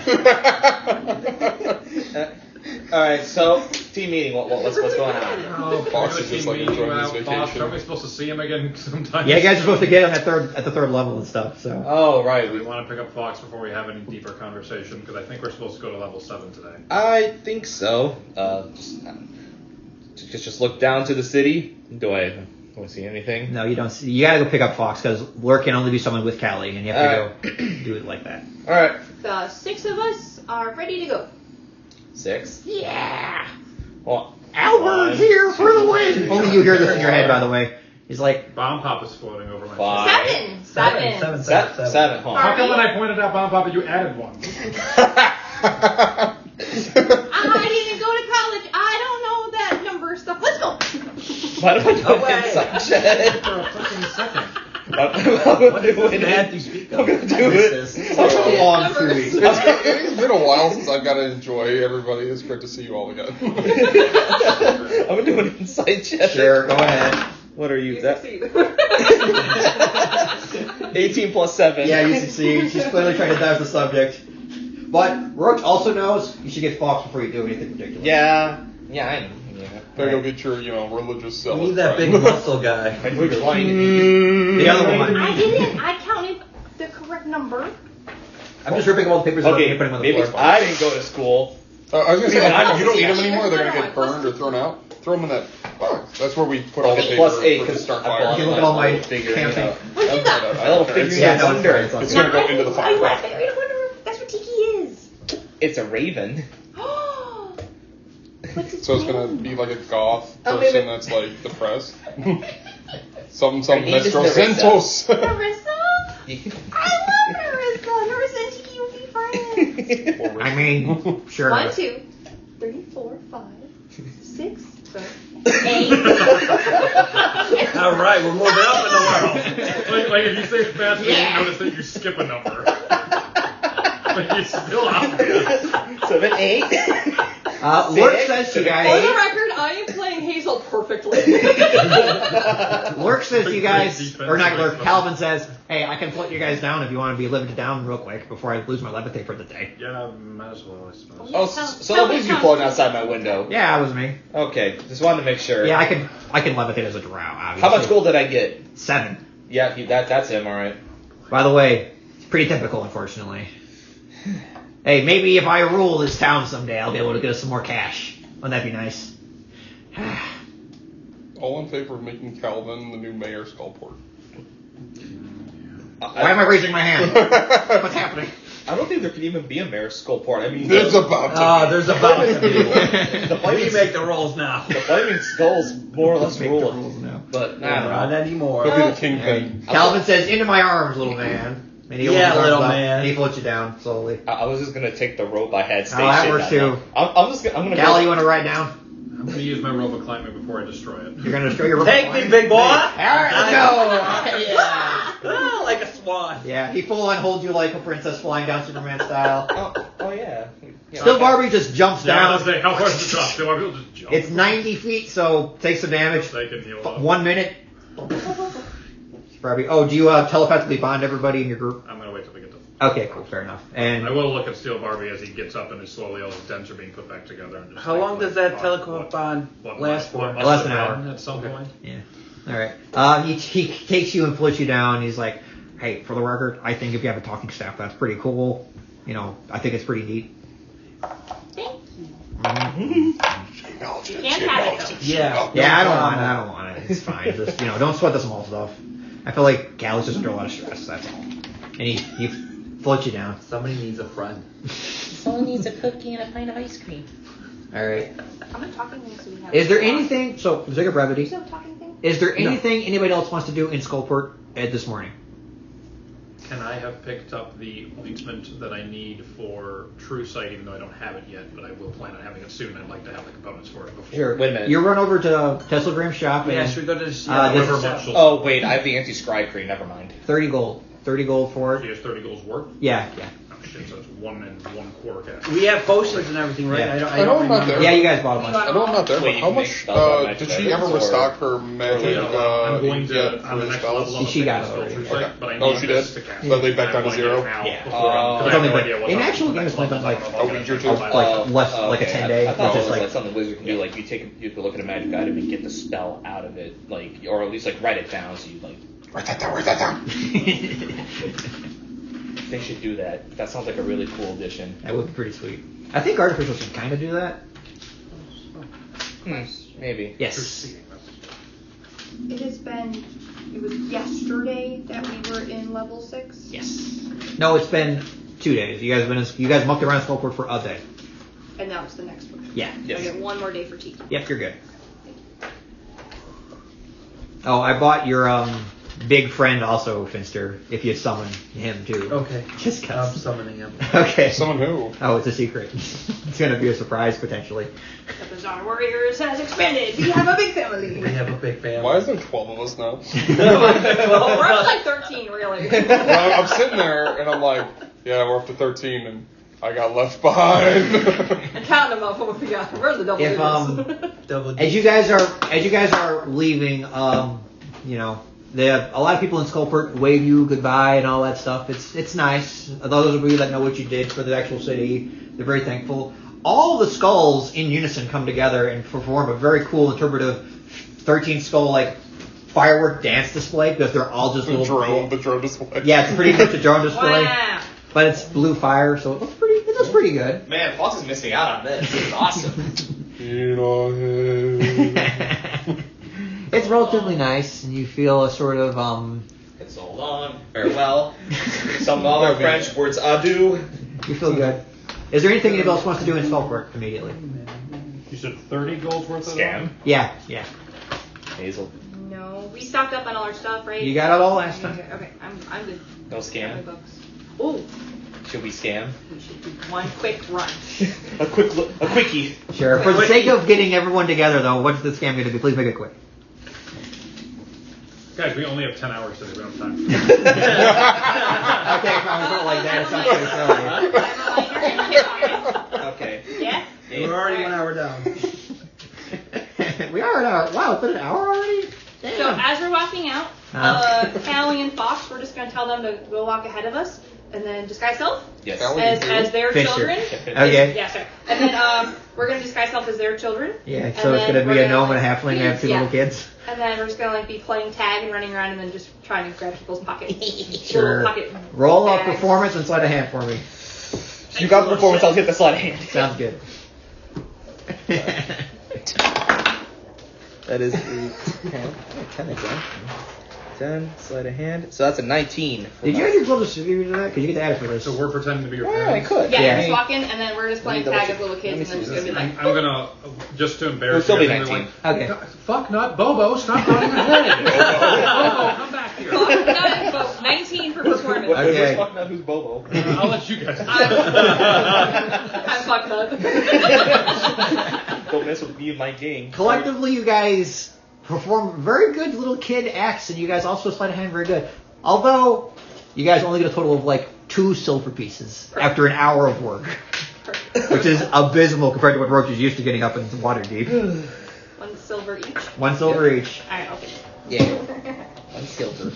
All right, so team meeting. What's going on? Oh, Fox we're is just, gonna like, keep meeting enjoying his about Fox. vacation. Aren't we supposed to see him again sometime? Yeah, you guys are supposed to get on at the third level and stuff. So Oh, right. We want to pick up Fox before we have any deeper conversation because I think we're supposed to go to level 7 today. I think so. Just look down to the city. Do I see anything? No, you don't see. You gotta go pick up Fox, because Lurk can only be summoned with Callie, and you have to go do it like that. Alright. The 6 of us are ready to go. 6? Yeah! Well, Albert's here for the win! Only you hear this in your head, by the way. He's like, Bomb Pop is floating over my 5. Seven. 7. Hold on. How come when I pointed out Bomb Pop, you added one? I didn't go to college. I don't know that number stuff. Let's go. Why do I do an inside check? For a fucking second. What is this Matthew speak of? I'm gonna do I missed it. this. It's been a long 2 weeks. It's been a while since I've got to enjoy everybody. It's great to see you all again. I'm gonna do an inside check. sure, go ahead. What are you? You That succeed. 18 plus 7. Yeah, you succeed. She's clearly trying to dive the subject. But Roach also knows you should get Fox before you do anything ridiculous. Yeah, I know. Yeah. Better go get your, religious We zealot need that big friend. muscle guy. The other one. I didn't. I counted the correct number. I'm just ripping all the papers out Okay, and putting them on the maybe floor. I didn't go to school. I was gonna say, I don't you don't see need them that. anymore. They're gonna get burned or thrown out. Throw them in that box. That's where we put all the paper Plus 8 for the because start I fire. bought You look at all my figure. camping. What is that? My little figure Yeah, of no, thunder. it's fine. It's gonna go into the I'm fire. not buried under. That's what Tiki is. It's a raven. What's its So it's name? gonna be like a goth Oh, person maybe- that's like depressed. some Her name is Mestro Narissa. Santos. Narissa? I love Narissa. Narissa and Tiki would be friends. I mean, sure. 1, 2, 3, 4, 5, 6, 7, 8. All right, we're moving up in the world. Like if you say it fast, you notice that you skip a number. But it's still obvious. 7, 8. Lurk says to you For guys. the record, I am playing Hazel perfectly. Lurk says to you guys, Defense or not Lurk, defense. Calvin says, hey, I can float you guys down if you want to be lifted down real quick before I lose my levity for the day. Yeah, might as well, I suppose. Oh, so that was you floating outside my window. Yeah, that was me. Okay, just wanted to make sure. Yeah, I can levitate as a drow, obviously. How much gold did I get? 7. Yeah, that's him, alright. By the way, it's pretty typical, unfortunately. Hey, maybe if I rule this town someday, I'll be able to get us some more cash. Wouldn't that be nice? All in favor of making Calvin the new mayor of Skullport. Why am I raising my hand? What's happening? I don't think there could even be a mayor Skullport. I mean, There's about to be. There's about to be. the We flaming, make the rolls now. the flaming skulls more or less Make the rule rules it. now. But Not anymore. He'll be the kingpin. Calvin says, into my arms, little man. And he opens Yeah, his arms little up, man. And he floats you down slowly. I was just gonna take the rope I had stationed. that works too. I'm gonna. Gal, you want to ride down? I'm going to use my rope of climbing before I destroy it. You're going to destroy your Take me, big boy. All right, let's go. Yeah. Oh, like a swan. Yeah, he full on holds you like a princess flying down Superman style. Oh yeah. Still Barbie just jumps Yeah, I was down. gonna say, how far is the drop? Do I people just jump? It's 90 feet, so take some damage. They can heal up. 1 minute. Barbie. Oh, do you telepathically bond everybody in your group? I'm going to wait till we get to... Okay, cool, fair enough. And I will look at Steel Barbie as he gets up and is slowly all his dents are being put back together. And just How long does that telecom bond last for? Less than an hour. At some point. yeah, all right. He takes you and floats you down. He's like, "Hey, for the record, I think if you have a talking staff, that's pretty cool. You know, I think it's pretty neat." Thank you. Acknowledge it. Can't have it, though. Yeah. Yeah, I don't want it. I don't want it. It's fine. Just don't sweat the small stuff. I feel like Cal is just under a lot of stress. That's all. And he floats you down. Somebody needs a friend. Someone needs a cookie and a pint of ice cream. All right. I'm not talking thing, so we have. Is there anything? So, for sake of brevity, Is there a talking thing? is there anything anybody else wants to do in Skullport this morning? Can I have picked up the ointment that I need for True Sight, even though I don't have it yet, but I will plan on having it soon. I'd like to have the components for it before. Sure. Wait a minute. You run over to Tesla shop Yeah, and should we go to the this However is much she'll- Oh wait, I have the anti-scry cream. Never mind. 30 gold. 30 gold for She it. has 30 goals worth? Yeah. Oh shit, so it's 1 and 1 quarter cash. We have potions and everything, right? Yeah. I I know I'm not remember. there. Yeah, you guys bought a bunch. I know I'm not there, Wait, but you how can make much spells out of magic did she ever items, or- restock her magic I'm going to, yet on for the the next spells? level, She got it True already. Sight, Okay. but I Oh, need she this did? to cast So they it. back I'm down to going 0? now Yeah. before I'm- 'cause I It's have only no been- idea what's in on actual the games, next it's been level. like I'm a gonna week or two. find Like, out. less, like a 10 day. I thought which it is was like like, something the wizard can do. Like you could look at a magic item and get the spell out of it, like, or at least like write it down. So you like. Write that down, write that down. They should do that. That sounds like a really cool addition. that would be pretty sweet. I think artificials can kind of do that. Maybe. Yes. It was yesterday that we were in level 6? Yes. No, it's been 2 days. You guys mucked around Skullport for a day. And that was the next one. Yeah. I get one more day for tea. Yep, you're good. Oh, I bought your big friend also, Finster, if you summon him too. Okay. Just I'm summoning him. Okay. Someone who? Oh, it's a secret. It's going to be a surprise, potentially. The Bizarre Warriors has expanded. We have a big family. We have a big family. Why is there 12 of us now? Well, we're up to like 13, really. Well, I'm sitting there and I'm like, yeah, we're up to 13 and I got left behind. And count them up. What we got? We're the double digits. Double As you guys are leaving, you know, they have a lot of people in Skullport wave you goodbye and all that stuff. It's nice. Those of you that know what you did for the actual city, they're very thankful. All the skulls in unison come together and perform a very cool interpretive 13 skull like firework dance display because they're all just the little drone display. Yeah, it's pretty much a drone display. Wow. But it's blue fire, so it looks pretty good. Man, Fox is missing out on this. This is awesome. It's relatively nice, and you feel a sort of It's so long. Farewell. Some other French words adieu. you feel good. Is there anything anybody else wants to do in Skullport immediately? You said 30 gold worth of Scam. Yeah. Hazel. No, we stocked up on all our stuff, right? You got it all last time. Okay, I'm good. No scam. Oh, Should we scam? we should do one quick run. A quickie. Sure. For the sake of getting everyone together, though, what's the scam going to be? Please make it quick. Guys, we only have 10 hours today. We don't have time. Okay, fine. Put it like that. It sounds pretty silly. Okay. Yeah? We're already 1 hour down. We are an hour. Wow, it's been an hour already? Damn. So as we're walking out, Callie and Fox, we're just going to tell them to go walk ahead of us, and then disguise self Yes. as their Fincher. children. Okay. Yeah, sorry. And then we're going to disguise self as their children. Yeah, And so it's then going to we're be a gonna, gnome and a halfling and have two little kids. And then we're just going to like be playing tag and running around and then just trying to grab people's pockets. Sure. Little pocket Roll up bags. performance and sleight of hand for me. You got the performance, I'll get the slide hand. Sounds good. That is 10 again. 10, sleight of hand. So that's a 19. Did you add your global security to that? Because you get to add it for this. So we're pretending to be your Yeah, I parents. could. Yeah, Yeah. just walk in and then we're just playing Let me tag double as little kids and check. then just going to be like, I'm gonna, just to embarrass It'll you, still be I'm gonna 19. like, Okay. fuck, not Bobo, stop nodding your head. Bobo, come back here. "Fuck, no, folks, 19 for performance. Okay. Fuck now, who's Bobo? I'll let you guys I'm fucked up. Don't mess with me and my gang. Collectively, you guys perform very good little kid acts, and you guys also sleight of hand very good. Although, you guys only get a total of like 2 silver pieces after an hour of work. Which is abysmal compared to what Roach is used to getting up in Waterdeep. 1 silver each. 1 silver each. Alright, okay. Yeah. 1 silver.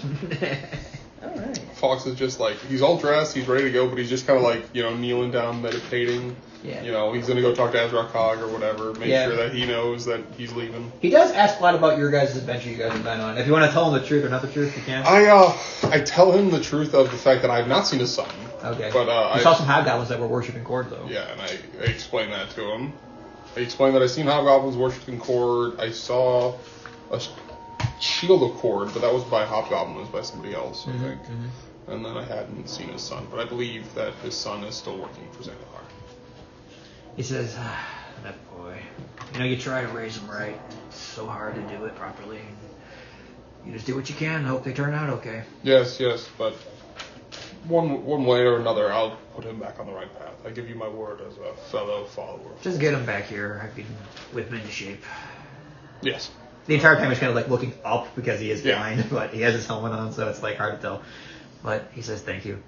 Alright. Fox is just like, he's all dressed, he's ready to go, but he's just kind of like, kneeling down, meditating. Yeah. He's going to go talk to Azrak Cog or whatever, make Yeah. sure that he knows that he's leaving. He does ask a lot about your guys' adventure you guys have been on. If you want to tell him the truth or not the truth, you can. I tell him the truth of the fact that I have not seen his son. Okay. But you saw some hobgoblins that were worshiping Cord, though. Yeah, and I explained that to him. I explained that I seen hobgoblins worshiping Cord. I saw a shield of Cord, but that was by hobgoblins, by somebody else, I think. Mm-hmm. And then I hadn't seen his son, but I believe that his son is still working for Xanathar. He says, that boy. You try to raise him right. It's so hard to do it properly. You just do what you can and hope they turn out okay. Yes, but one way or another, I'll put him back on the right path. I give you my word as a fellow follower. Just get him back here. I can whip him into shape. Yes. The entire time he's kind of like looking up because he is Yeah. blind, but he has his helmet on, so it's like hard to tell. But he says thank you.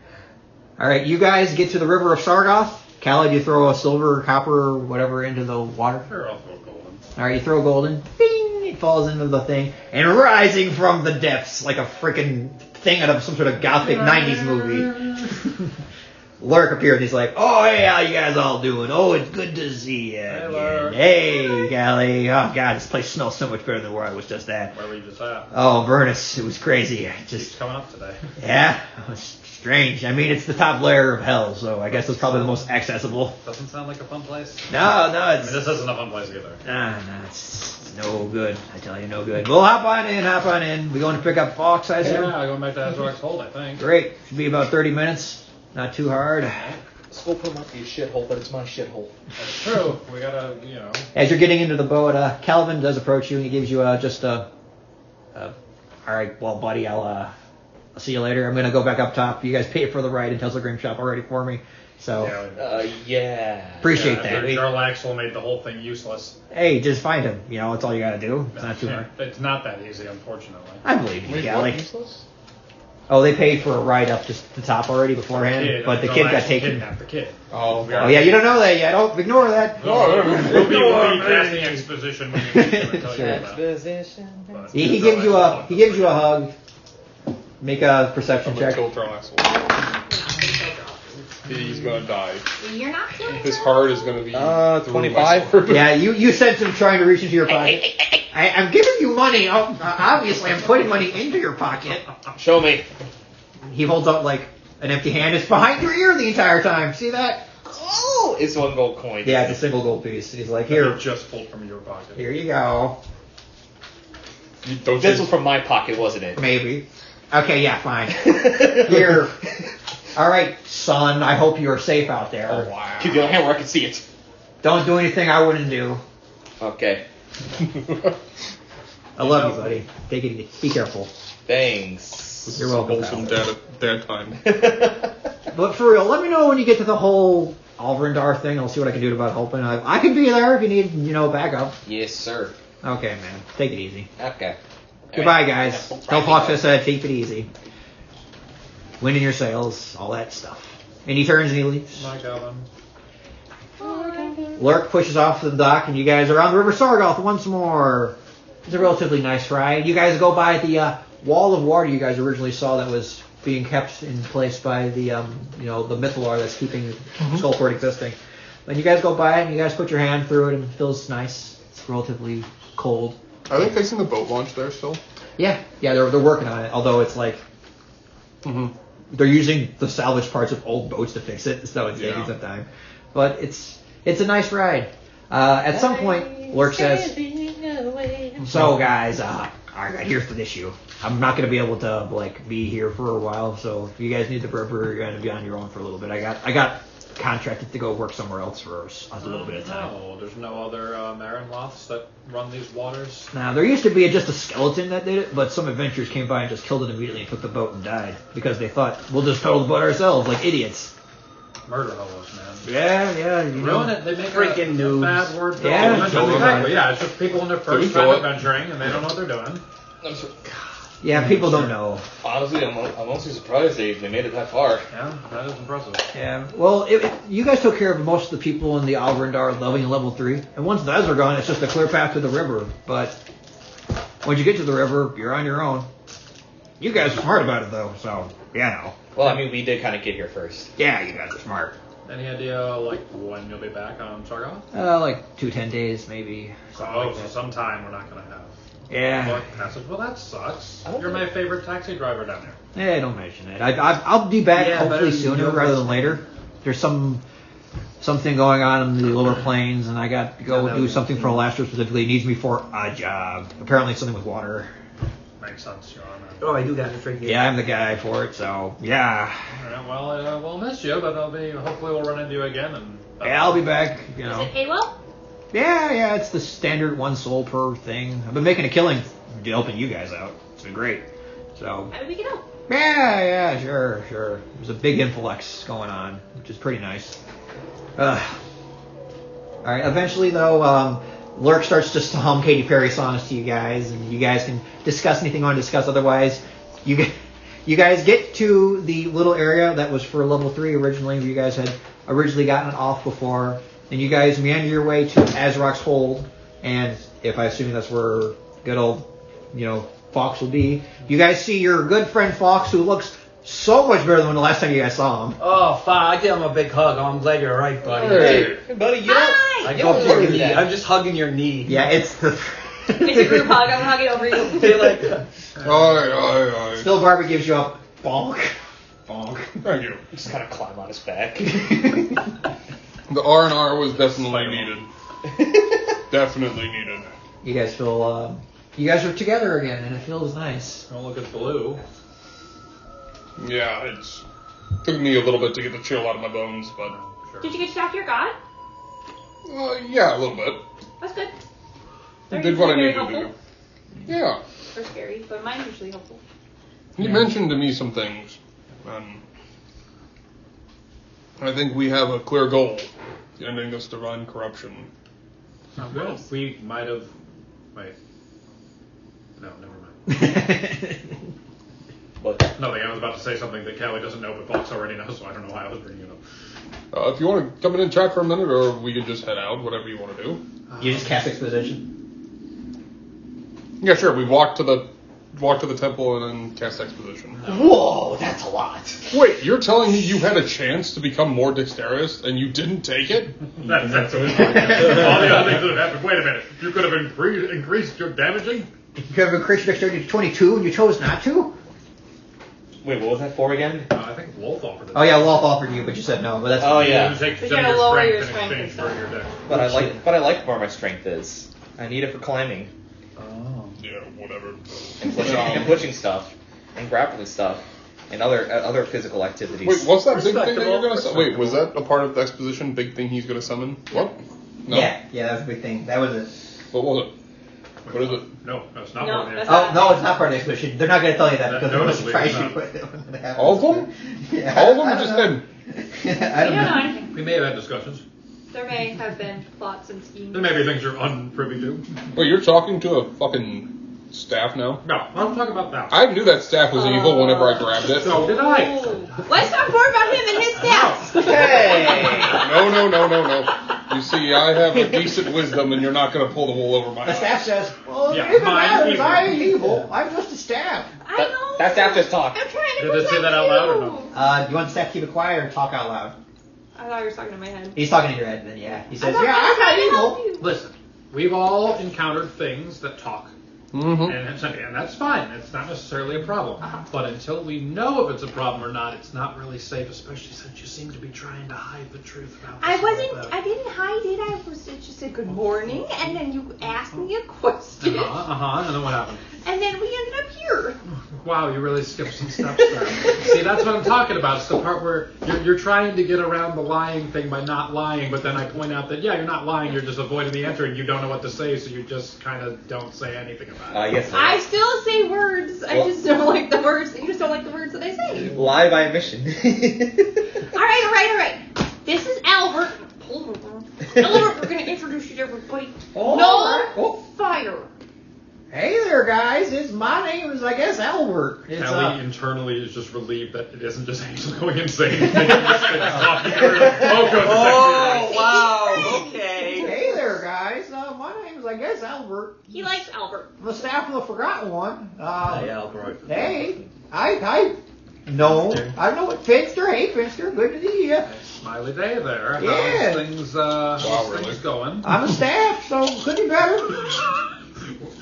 All right, you guys get to the river of Sargoth. Callie, do you throw a silver, copper, whatever into the water? Sure, I'll throw golden. All right, you throw golden. Bing! It falls into the thing, and rising from the depths like a freaking thing out of some sort of gothic 90s movie. Lurk appears and he's like, oh, hey, how you guys all doing? Oh, it's good to see you again. Lurk. Hey, Callie. Oh, God, this place smells so much better than where I was just at. Where were you just at? Oh, Vernus, it was crazy. I He's just, coming up today. yeah, I was strange. I mean, it's the top layer of hell, so I guess it's probably the most accessible. Doesn't sound like a fun place. No, I it's mean, this isn't a fun place either. it's no good. I tell you, no good. Well, hop on in. We going to pick up Fox, I assume? Yeah, going back to Azrock's Hold, I think. Great. Should be about 30 minutes. Not too hard. Scope might be a shithole, but it's my shithole. That's true. We gotta, As you're getting into the boat, Calvin does approach you and he gives you just a all right, well, buddy, I'll see you later. I'm gonna go back up top. You guys paid for the ride in Tesla Grim Shop already for me, so Yeah. appreciate that. Charles Axel made the whole thing useless. Hey, just find him. That's all you gotta do. It's not too hard. It's not that easy, unfortunately. I believe you, Wait, Gally. what? Useless? Oh, they paid for a ride up just the top already beforehand, but the kid got taken. Kidnapped the kid. Oh, Oh yeah, you don't know that yet. Oh, ignore that. We'll be casting exposition when you get to it. Tell you about it. Exposition. But- He gives you a hug. Make a perception I'm gonna check. kill Charles Axel. He's gonna die. You're not killing His her. heart is gonna be. through 25. my sword. Yeah, you sense him trying to reach into your pocket. I'm giving you money. Oh, obviously, I'm putting money into your pocket. Show me. He holds up like an empty hand. It's behind your ear the entire time. See that? Oh, it's 1 gold coin. Yeah, it's a single gold piece. He's like, Here, here, just pulled from your pocket. here you go. Don't This you- was from my pocket, wasn't it? Maybe. Okay, yeah, fine. Here. All right, son. I hope you are safe out there. Oh, wow. Keep the other hand where I can see it. Don't do anything I wouldn't do. Okay. I love you, buddy. Take it easy. Be careful. Thanks. This You're is welcome, wholesome pal. dad time. But for real, let me know when you get to the whole Alvrindar thing. I'll see what I can do about helping. I can be there if you need, backup. Yes, sir. Okay, man. Take it easy. Okay. Goodbye, guys. Tell Fox I said take it easy. Winning your sales, all that stuff. And he turns and he leaves. My Calvin. Lurk pushes off to the dock, and you guys are on the River Sargoth once more. It's a relatively nice ride. You guys go by the wall of water you guys originally saw that was being kept in place by the the Mythalar that's keeping Skullport existing. Then you guys go by it, and you guys put your hand through it, and it feels nice. It's relatively cold. Are they fixing the boat launch there still? Yeah, they're working on it. Although it's like they're using the salvage parts of old boats to fix it, so it's taking some time. But it's a nice ride. At some point, Lurk says, "So guys, here's the issue. I'm not going to be able to be here for a while. So if you guys need the river, you're going to be on your own for a little bit. I got contracted to go work somewhere else for a little bit of time. No, there's no other Marinloths that run these waters. Now, there used to be just a skeleton that did it, but some adventurers came by and just killed it immediately and took the boat and died because they thought, we'll just tow the boat ourselves like idiots. Murder hobos, man. Yeah, you know. Ruin it. They make Freaking a noobs. bad word for Yeah, all totally. exactly. Yeah, it's just people in their we first kill time it? adventuring and they don't know what they're doing. I'm so, Yeah, people don't know. honestly, I'm mostly surprised they made it that far. Yeah, that is impressive. Yeah, well, you guys took care of most of the people in the Alvrindar leveling in level 3, and once those are gone, it's just a clear path to the river. But once you get to the river, you're on your own. You guys are smart about it, though, so, no. Well, I mean, we did kind of get here first. Yeah, you guys are smart. Any idea, when you'll be back on Sargoth? 2-10 days, maybe. Something like So that. sometime we're not going to have Yeah. North Passage. Well, that sucks. I don't You're think- my favorite taxi driver down there. Yeah, don't mention it. I'll be back Yeah, better hopefully than sooner yours. rather than later. There's something going on in the lower plains, and I got to go Yeah, do something for Alaster specifically. It needs me for a job. Apparently something with water. Makes sense, Your Honor. Oh, I do got it right here. Yeah, I'm the guy for it, so yeah. All right, well, we'll miss you, but hopefully we'll run into you again. And Yeah, I'll be back, Is it pay well? Yeah, it's the standard 1 soul per thing. I've been making a killing helping you guys out. It's been great. So, Maybe we can help. yeah, sure. There's a big influx going on, which is pretty nice. Alright, eventually though, Lurk starts just to hum Katy Perry songs to you guys, and you guys can discuss anything you want to discuss. Otherwise, you guys get to the little area that was for level 3 originally, where you guys had originally gotten it off before, and you guys meander your way to Azrock's Hold, and if I assume that's where good old, Fox will be, you guys see your good friend Fox, who looks so much better than the last time you guys saw him. Oh, fuck. I give him a big hug. Oh, I'm glad you're alright, buddy. Hey, buddy, you Hi! I You go up don't to your look knee. that. I'm just hugging your knee. Yeah, it's the... It's a group hug. I'm hugging over you. You're like, Aye. Still, Barbie gives you a bonk. Bonk. Thank you. Just kind of climb on his back. The R&R was definitely needed. Definitely needed. You guys feel, you guys are together again, and it feels nice. Don't look at blue. Yeah, it's took me a little bit to get the chill out of my bones, but Sure. Did you get to talk to your god? yeah, a little bit. That's good. I They're did what I usually needed to very do. Yeah. They're scary, but mine's usually helpful. He mentioned to me some things, and I think we have a clear goal: ending this divine corruption. Well, we might have. Wait. No, never mind. But Nothing. I was about to say something that Callie doesn't know, but Fox already knows, so I don't know why I was bringing it up. If you want to come in and chat for a minute, or we can just head out, whatever you want to do. You just cast exposition. Yeah, sure. We walk to the temple and then cast exposition. Whoa, that's a lot. Wait, you're telling me you had a chance to become more dexterous and you didn't take it? That's what all the other things that have happened. Wait a minute. You could have increased your damaging? You could have increased your dexterity to 22, and you chose not to? Wait, what was that for again? I think Wolf offered it. Oh, yeah, Wolf offered you, but you said no. But that's Oh, yeah. You take You some of gotta your lower strength your in strength exchange and for your stuff. dex. I like where my strength is. I need it for climbing Oh. Yeah, whatever. and pushing stuff and grappling stuff and other physical activities. Wait, what's that big thing that you're Respectable. going to summon? Wait, was that a part of the exposition? Big thing he's going to summon? What? No. Yeah, that was a big thing. That was it. What was it? What is it? No, that's not No, what it that's is. Oh, no, it's not part of the expedition. They're not going to tell you that That because they're going to notably surprise is you. not. when it happens. All of them? Yeah, All of them I or don't just know. him? I You don't don't know know. anything. We may have had discussions. There may have been plots and schemes. There may be things you're unprivy to. Wait, you're talking to a fucking staff now? No, I don't talk about that. I knew that staff was evil whenever I grabbed it. So did I. Ooh. Let's talk more about him and his stats. Hey! No. You see, I have a decent wisdom, and you're not going to pull the wool over my The eyes. staff says, well, Yeah, even mine matters. evil. I ain't evil. I'm just a staff. I know. That's after talk. I'm trying to Did they say protect that out loud or you. no? Do you want the staff to keep it quiet or talk out loud? I thought you were talking in my head. He's talking in your head, then yeah. He says, I thought yeah, I was I'm not trying to help evil. you. Listen, we've all encountered things that talk. Mm-hmm. And that's fine. It's not necessarily a problem. But until we know if it's a problem or not, it's not really safe, especially since you seem to be trying to hide the truth about this. I a little wasn't. bit. I didn't hide it. I was just said good morning, and then you asked me a question, And then what happened? and then we ended up here. Wow, you really skipped some steps there. See, that's what I'm talking about. It's the part where you're trying to get around the lying thing by not lying, but then I point out that, yeah, you're not lying, you're just avoiding the answer, and you don't know what to say, so you just kind of don't say anything about it. Yes. I still say words. I just don't like the words. You just don't like the words that I say. Lie by omission. All right. This is Albert. Albert, we're gonna introduce you to everybody. Oh, No all right. Oh. fire. Hey there, guys. My name is, I guess, Albert. It's, Kelly internally is just relieved that it isn't just Angel going insane. Oh, good. Oh, wow. Okay. Hey there, guys. My name is, I guess, Albert. He likes Albert. I'm the staff of the Forgotten One. Hey, Albert. Hey, I know what Finster. Hey, Finster. Good to see you. Smiley day there. Yeah. How's really? things going? I'm a staff, so could be better.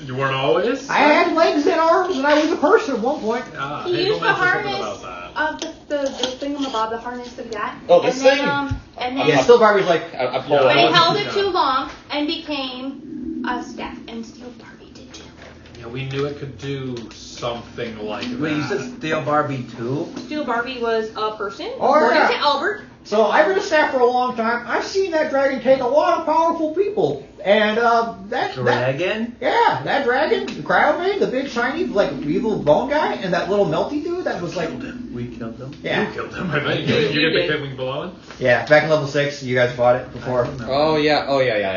You weren't always? I had legs and arms, and I was a person at one point. He Hazel used the mentioned something harness about that. of the thingamabob, the harness that he got. Oh, this and then, thing? And then Yeah, still Barbie's like, I pull but he it. held it too long and became a staff, and Steel Barbie did too. Yeah, we knew it could do something like Wait, you that. said Steel Barbie too? Steel Barbie was a person, Oh, according yeah. to Albert. so I've been a staff for a long time. I've seen that dragon take a lot of powerful people, and that Dragon? yeah, that dragon, the crowd made, the big shiny like evil bone guy, and that little melty dude that was like, We killed them. yeah, You killed him, I think. You get the kid wing below him? yeah, back in level 6, you guys fought it before. Oh yeah.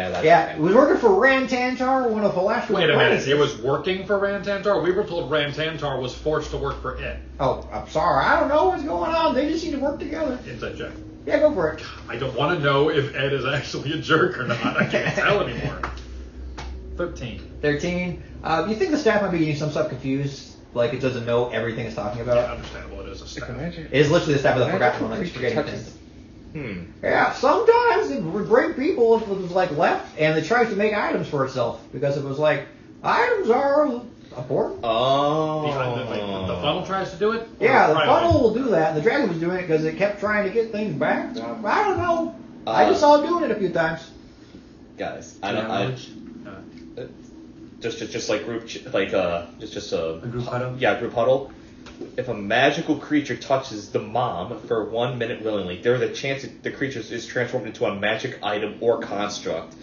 That's Yeah, it was working for Rantantar, one of Alaska's Wait a minute. apprentices. It was working for Rantantar? We were told Rantantar was forced to work for it. Oh, I'm sorry, I don't know what's going on. They just need to work together. Inside check. Yeah, go for it. I don't want to know if Ed is actually a jerk or not. I can't tell anymore. 13. 13. You think the staff might be getting some stuff confused? Like it doesn't know everything it's talking Yeah, about? understandable. It is a staff. It is literally the staff of the Forgotten One, like it's forgetting things. Hmm. Yeah, sometimes it would bring people if it was like left and it tries to make items for itself because it was like items are a port. Oh. The funnel tries to do it? Yeah, the Right. funnel will do that. And the dragon was doing it because it kept trying to get things back. I don't know. I just saw it doing it a few times. Guys, just like group, just a group huddle? Yeah, group huddle. If a magical creature touches the mom for 1 minute willingly, there is a chance that the creature is transformed into a magic item or construct.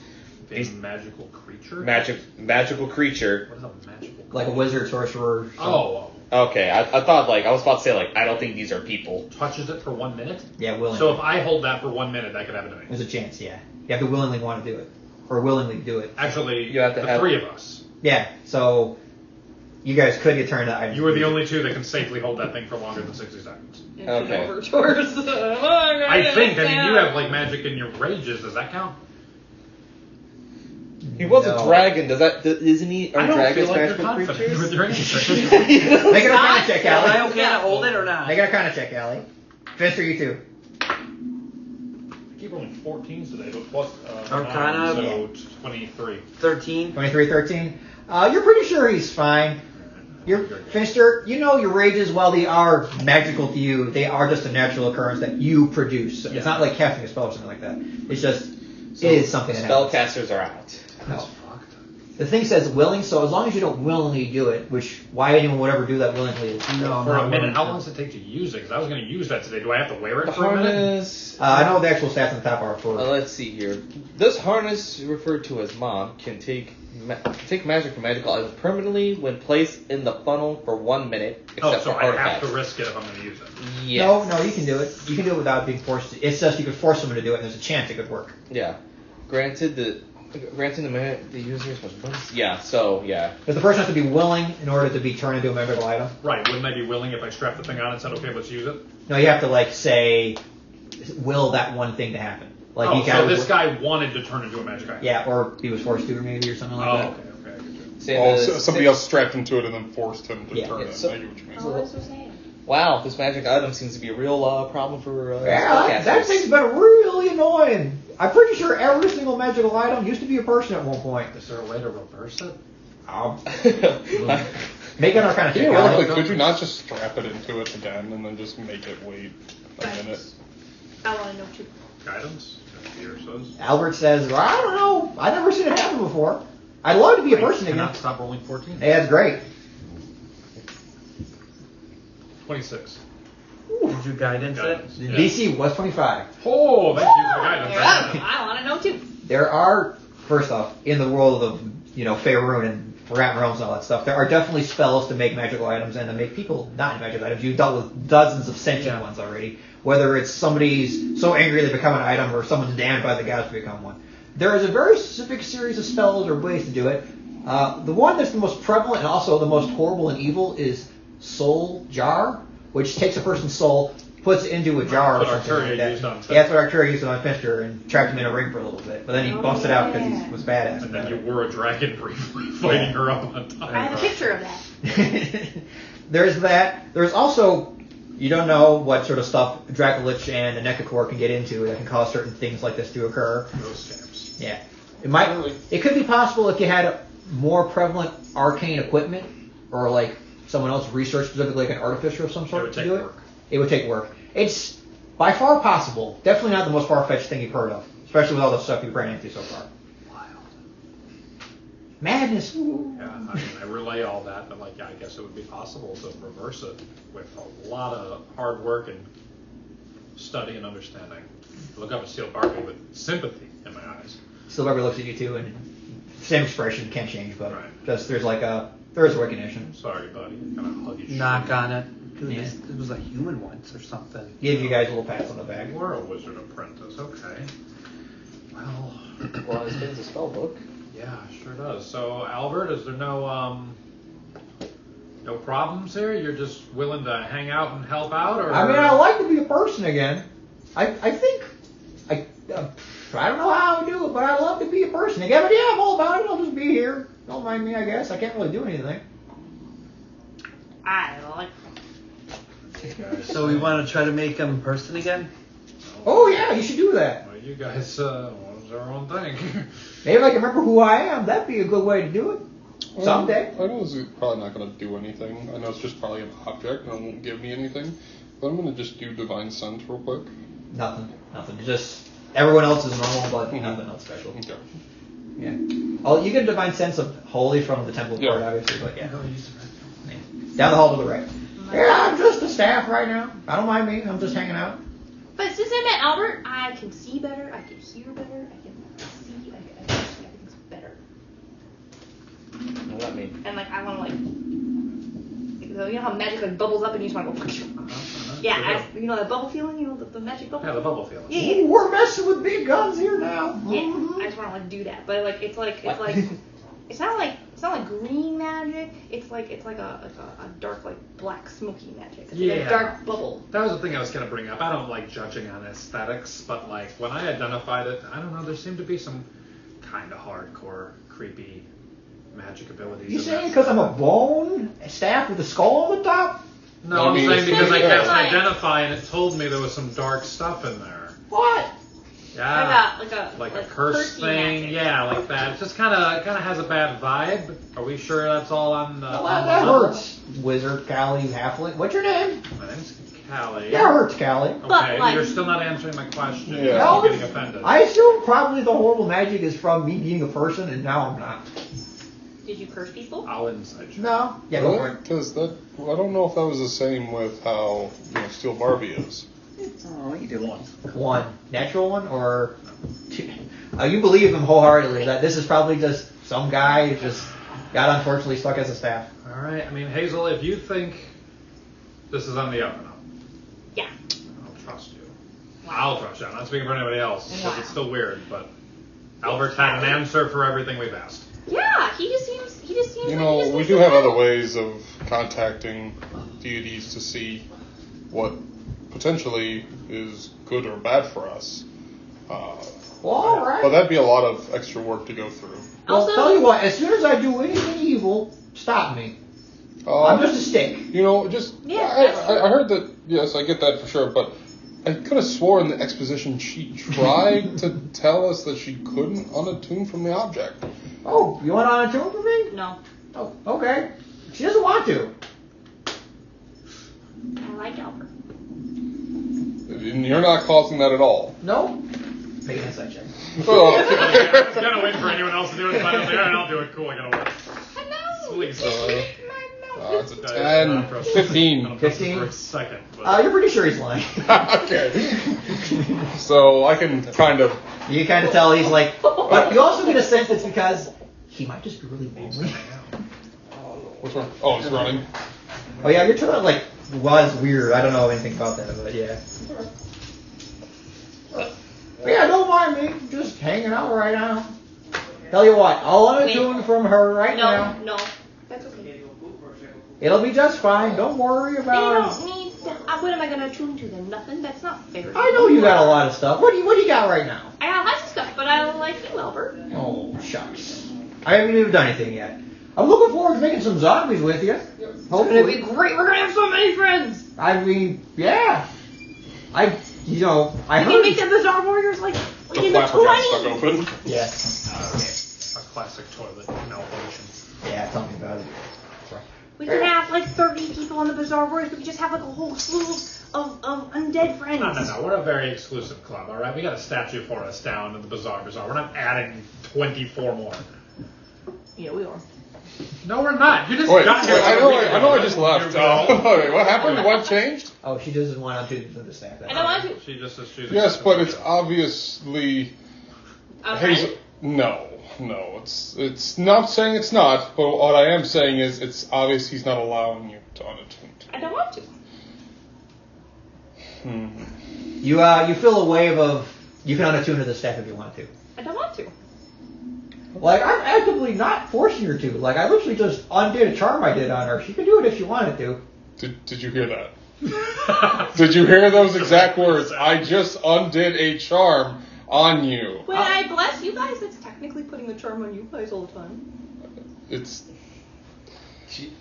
A magical creature? Magical creature. What is a magical creature? Like a wizard, sorcerer. Oh. Okay, I thought I was about to say I don't think these are people. Touches it for 1 minute? Yeah, willingly. So if I hold that for 1 minute, that could happen to me. There's a chance, yeah. You have to willingly want to do it. Or willingly do it. Actually, You have to the have- 3 of us. Yeah, so you guys could get turned to items. You are the only 2 that can safely hold that thing for longer than 60 seconds. Okay. I think. You have like magic in your rages. Does that count? He was a No. dragon. Isn't he? Are I don't dragons feel like you're magical confident creatures? with your answer. Make an arcana check, Am I Allie. okay to hold it or not? Make an arcana check, Allie. Finster, you too. I keep rolling 14s today, but plus Arcana? 9, so 23. 13. 23-13. You're pretty sure he's fine. Finster, you know your rages, while they are magical to you, they are just a natural occurrence that you produce. It's not like casting a spell or something like that. It's just, it is something that happens. Spellcasters are out. That's No. fucked. The thing says willing, so as long as you don't willingly do it, which why anyone would ever do that willingly is. No, For a not minute, how willing. long does it take to use it? Because I was going to use that today. Do I have to wear it The for a minute? harness. I know the actual stats on the top are for. Let's see here. This harness, referred to as Mom, can take magic from magical items permanently when placed in the funnel for 1 minute, except Oh, so for I have artifacts. to risk it if I'm going to use it. Yes. No, you can do it. You can do it without being forced to. It's just you could force someone to do it, and there's a chance it could work. Yeah. Granted the user's bonus. Yeah. So yeah. Because the person has to be willing in order to be turned into a magical item. Right, wouldn't I be willing if I strapped the thing on and said, okay, let's use it? No, you have to like say, will that one thing to happen. Like Oh, you so this guy wanted to turn into a magic item. Yeah, or he was forced to, or maybe, or something like Oh, that. okay, I get you. Say Well, the- somebody else strapped into it and then forced him to Yeah, turn yeah, it. so- I get what you mean. Oh, that's so sad. Wow, this magic item seems to be a real problem for Yeah, that spellcasters. thing's been really annoying. I'm pretty sure every single magical item used to be a person at one point. Is there a way to reverse it? Make an arcana check. Theoretically, Alex. could you not just strap it into it again and then just make it wait a minute? I want to know too. Guidance? Here says. Albert says, well, I don't know. I've never seen it happen before. I'd love to be a person I again. cannot stop rolling 14. Hey, that's great. 26. Did you guidance it? Guidance. The Yeah. DC was 25. Oh, thank you for the guidance. Yeah, I want to know too. There are, first off, in the world of, Faerun and Forgotten Realms and all that stuff, there are definitely spells to make magical items and to make people not magical items. You've dealt with dozens of sentient ones already. Whether it's somebody's so angry they become an item or someone's damned by the gods to become one. There is a very specific series of spells or ways to do it. The one that's the most prevalent and also the most horrible and evil is Soul Jar, which takes a person's soul, puts it into a jar or What something Arturia like that. used on Yeah, that's what Arturia used on Finster and trapped him in a ring for a little bit. But then he busted out because he was badass. And then you were a dragon briefly fighting her up on top. I have a picture of that. There's that. There's also, you don't know what sort of stuff Dracolich and the Necrocore can get into that can cause certain things like this to occur. Those scams. Yeah. It could be possible if you had more prevalent arcane equipment or like someone else researched specifically like an artificer of some sort to do it. Work. It would take work. It's by far possible. Definitely not the most far-fetched thing you've heard of, especially with all the stuff you've ran into so far. Wild. Madness. Ooh. Yeah, I mean, I relay all that, but I guess it would be possible to reverse it with a lot of hard work and study and understanding. Look up at Steel Barbie with sympathy in my eyes. Still Barbie looks at you too, and same expression can't change, but Right. just there is recognition. Sorry, buddy. Kind of hug you. Knock on it. 'Cause Yeah. it was a human once or something. Give you guys a little pats on the back. You were a wizard apprentice. Okay. Well, Well, it's been a spell book. yeah, sure does. So, Albert, is there no problems here? You're just willing to hang out and help out, or? I mean, I like to be a person again. I think I don't know how I would do it, but I love to be a person again. But yeah, I'm all about it. I'll just be here. Don't mind me, I guess. I can't really do anything. I like. So we want to try to make him person again? Oh yeah, you should do that. Well, you guys, what was our own thing? Maybe if I can remember who I am, that'd be a good way to do it. Someday. I know this is probably not going to do anything. I know it's just probably an object and it won't give me anything. But I'm going to just do Divine Sense real quick. Nothing. Just everyone else is normal, but nothing else special. Okay. Yeah. Oh, you get a Divine Sense of Holy from the Temple of Court, obviously, but yeah. Down the hall to the right. Yeah, I'm just a staff right now. I don't mind me. I'm just hanging out. But since I met Albert, I can see better, I can hear better, I can see, I can see everything's better. What does that mean? And like I want to like, you know how magic like bubbles up and you just want to go. Yeah, you know that bubble feeling, you know the magic bubble. Yeah, the bubble feeling. Yeah. Ooh, we're messing with big guns here now. Yeah, I just want to like do that, but like it's not like green magic. It's like a dark like black smoky magic. It's like a dark bubble. That was the thing I was gonna bring up. I don't like judging on aesthetics, but like when I identified it, I don't know. There seemed to be some kind of hardcore, creepy magic abilities. You saying because I'm a bone staff with a skull on the top? No, I'm saying because I cast identify and it told me there was some dark stuff in there. What? Yeah. Like a curse thing. magic. Yeah, like that. It just kind of has a bad vibe. Are we sure that's all on the? Well, that hurts. Wizard, Callie, Halfling. What's your name? My name's Callie. That hurts, Callie. Okay, But, like- you're still not answering my question. Yeah. You're No, still getting offended. I assume probably the horrible magic is from me being a person, and now I'm not. Did you curse people? I'll inside you. No. Yeah, go for it. Because I don't know if that was the same with how Steel Barbie is. Oh, you did one. One. Natural one or two? You believe him wholeheartedly that this is probably just some guy who just got unfortunately stuck as a staff. All right. I mean, Hazel, if you think this is on the up and up, Yeah. I'll trust you. I'll trust you. I'm not speaking for anybody else because Wow. it's still weird, but Albert had an answer for everything we've asked. Yeah, he just seems like he just We do have other ways of contacting deities to see what potentially is good or bad for us. Well, all right. But that'd be a lot of extra work to go through. Well, Also- tell you what, as soon as I do anything evil, stop me. I'm just a stick. I heard that, yes, I get that for sure, but I could have sworn the exposition she tried to tell us that she couldn't unattune from the object. Oh, you want to unattune for me? No, Oh, okay. She doesn't want to. I like Albert. And you're not causing that at all. No? Make an insight check. Oh, I was kind of waiting for anyone else to do it, but I was like, all right, I'll do it. Cool, I gotta work. Hello. Please. it's a 10, 15. 15? For a second. But You're pretty sure he's lying. Okay. So I can kind of... You kind of tell he's like, but you also get a sense it's because he might just be really lonely. What's wrong? Oh, it's running. Oh yeah, your turn was weird. I don't know anything about that, but yeah. But yeah, don't mind me. I'm just hanging out right now. Tell you what, I'll unattune from her right now. No, that's okay. It'll be just fine. Don't worry They about don't need. What am I gonna attune to them? Nothing. That's not fair. I know you got a lot of stuff. What do you got right now? I got lots of stuff, but I don't like you, Albert. Oh, shucks. I haven't even done anything yet. I'm looking forward to making some zombies with you. It's gonna be great. We're gonna have so many friends. I mean, yeah. I We can heard. make the Bizarre Warriors like The in the flapper got stuck 20s. open. Yeah. a classic toilet malfunction. Yeah, tell me about it. We can have like 30 people on the Bizarre Warriors. We can just have like a whole slew of undead friends. No. We're a very exclusive club, all right? We got a statue for us down in the Bazaar. We're not adding 24 more. Yeah, we are. No, we're not. You just Wait, got here. I know I just left. Wait, what happened? What changed? Oh, she doesn't want to do the staff. I don't want to. She just says she's. Yes, but it's obviously... Friend? No, it's not saying it's not, but what I am saying is it's obvious he's not allowing you to unattune. I don't want to. You feel a wave of you can unattune to the staff if you want to. I don't want to. Like I'm actively not forcing her to. Like I literally just undid a charm I did on her. She could do it if she wanted to. Did you hear that? Did you hear those exact words? I just undid a charm on you. When I bless you guys, it's technically putting a charm on you guys all the time. It's...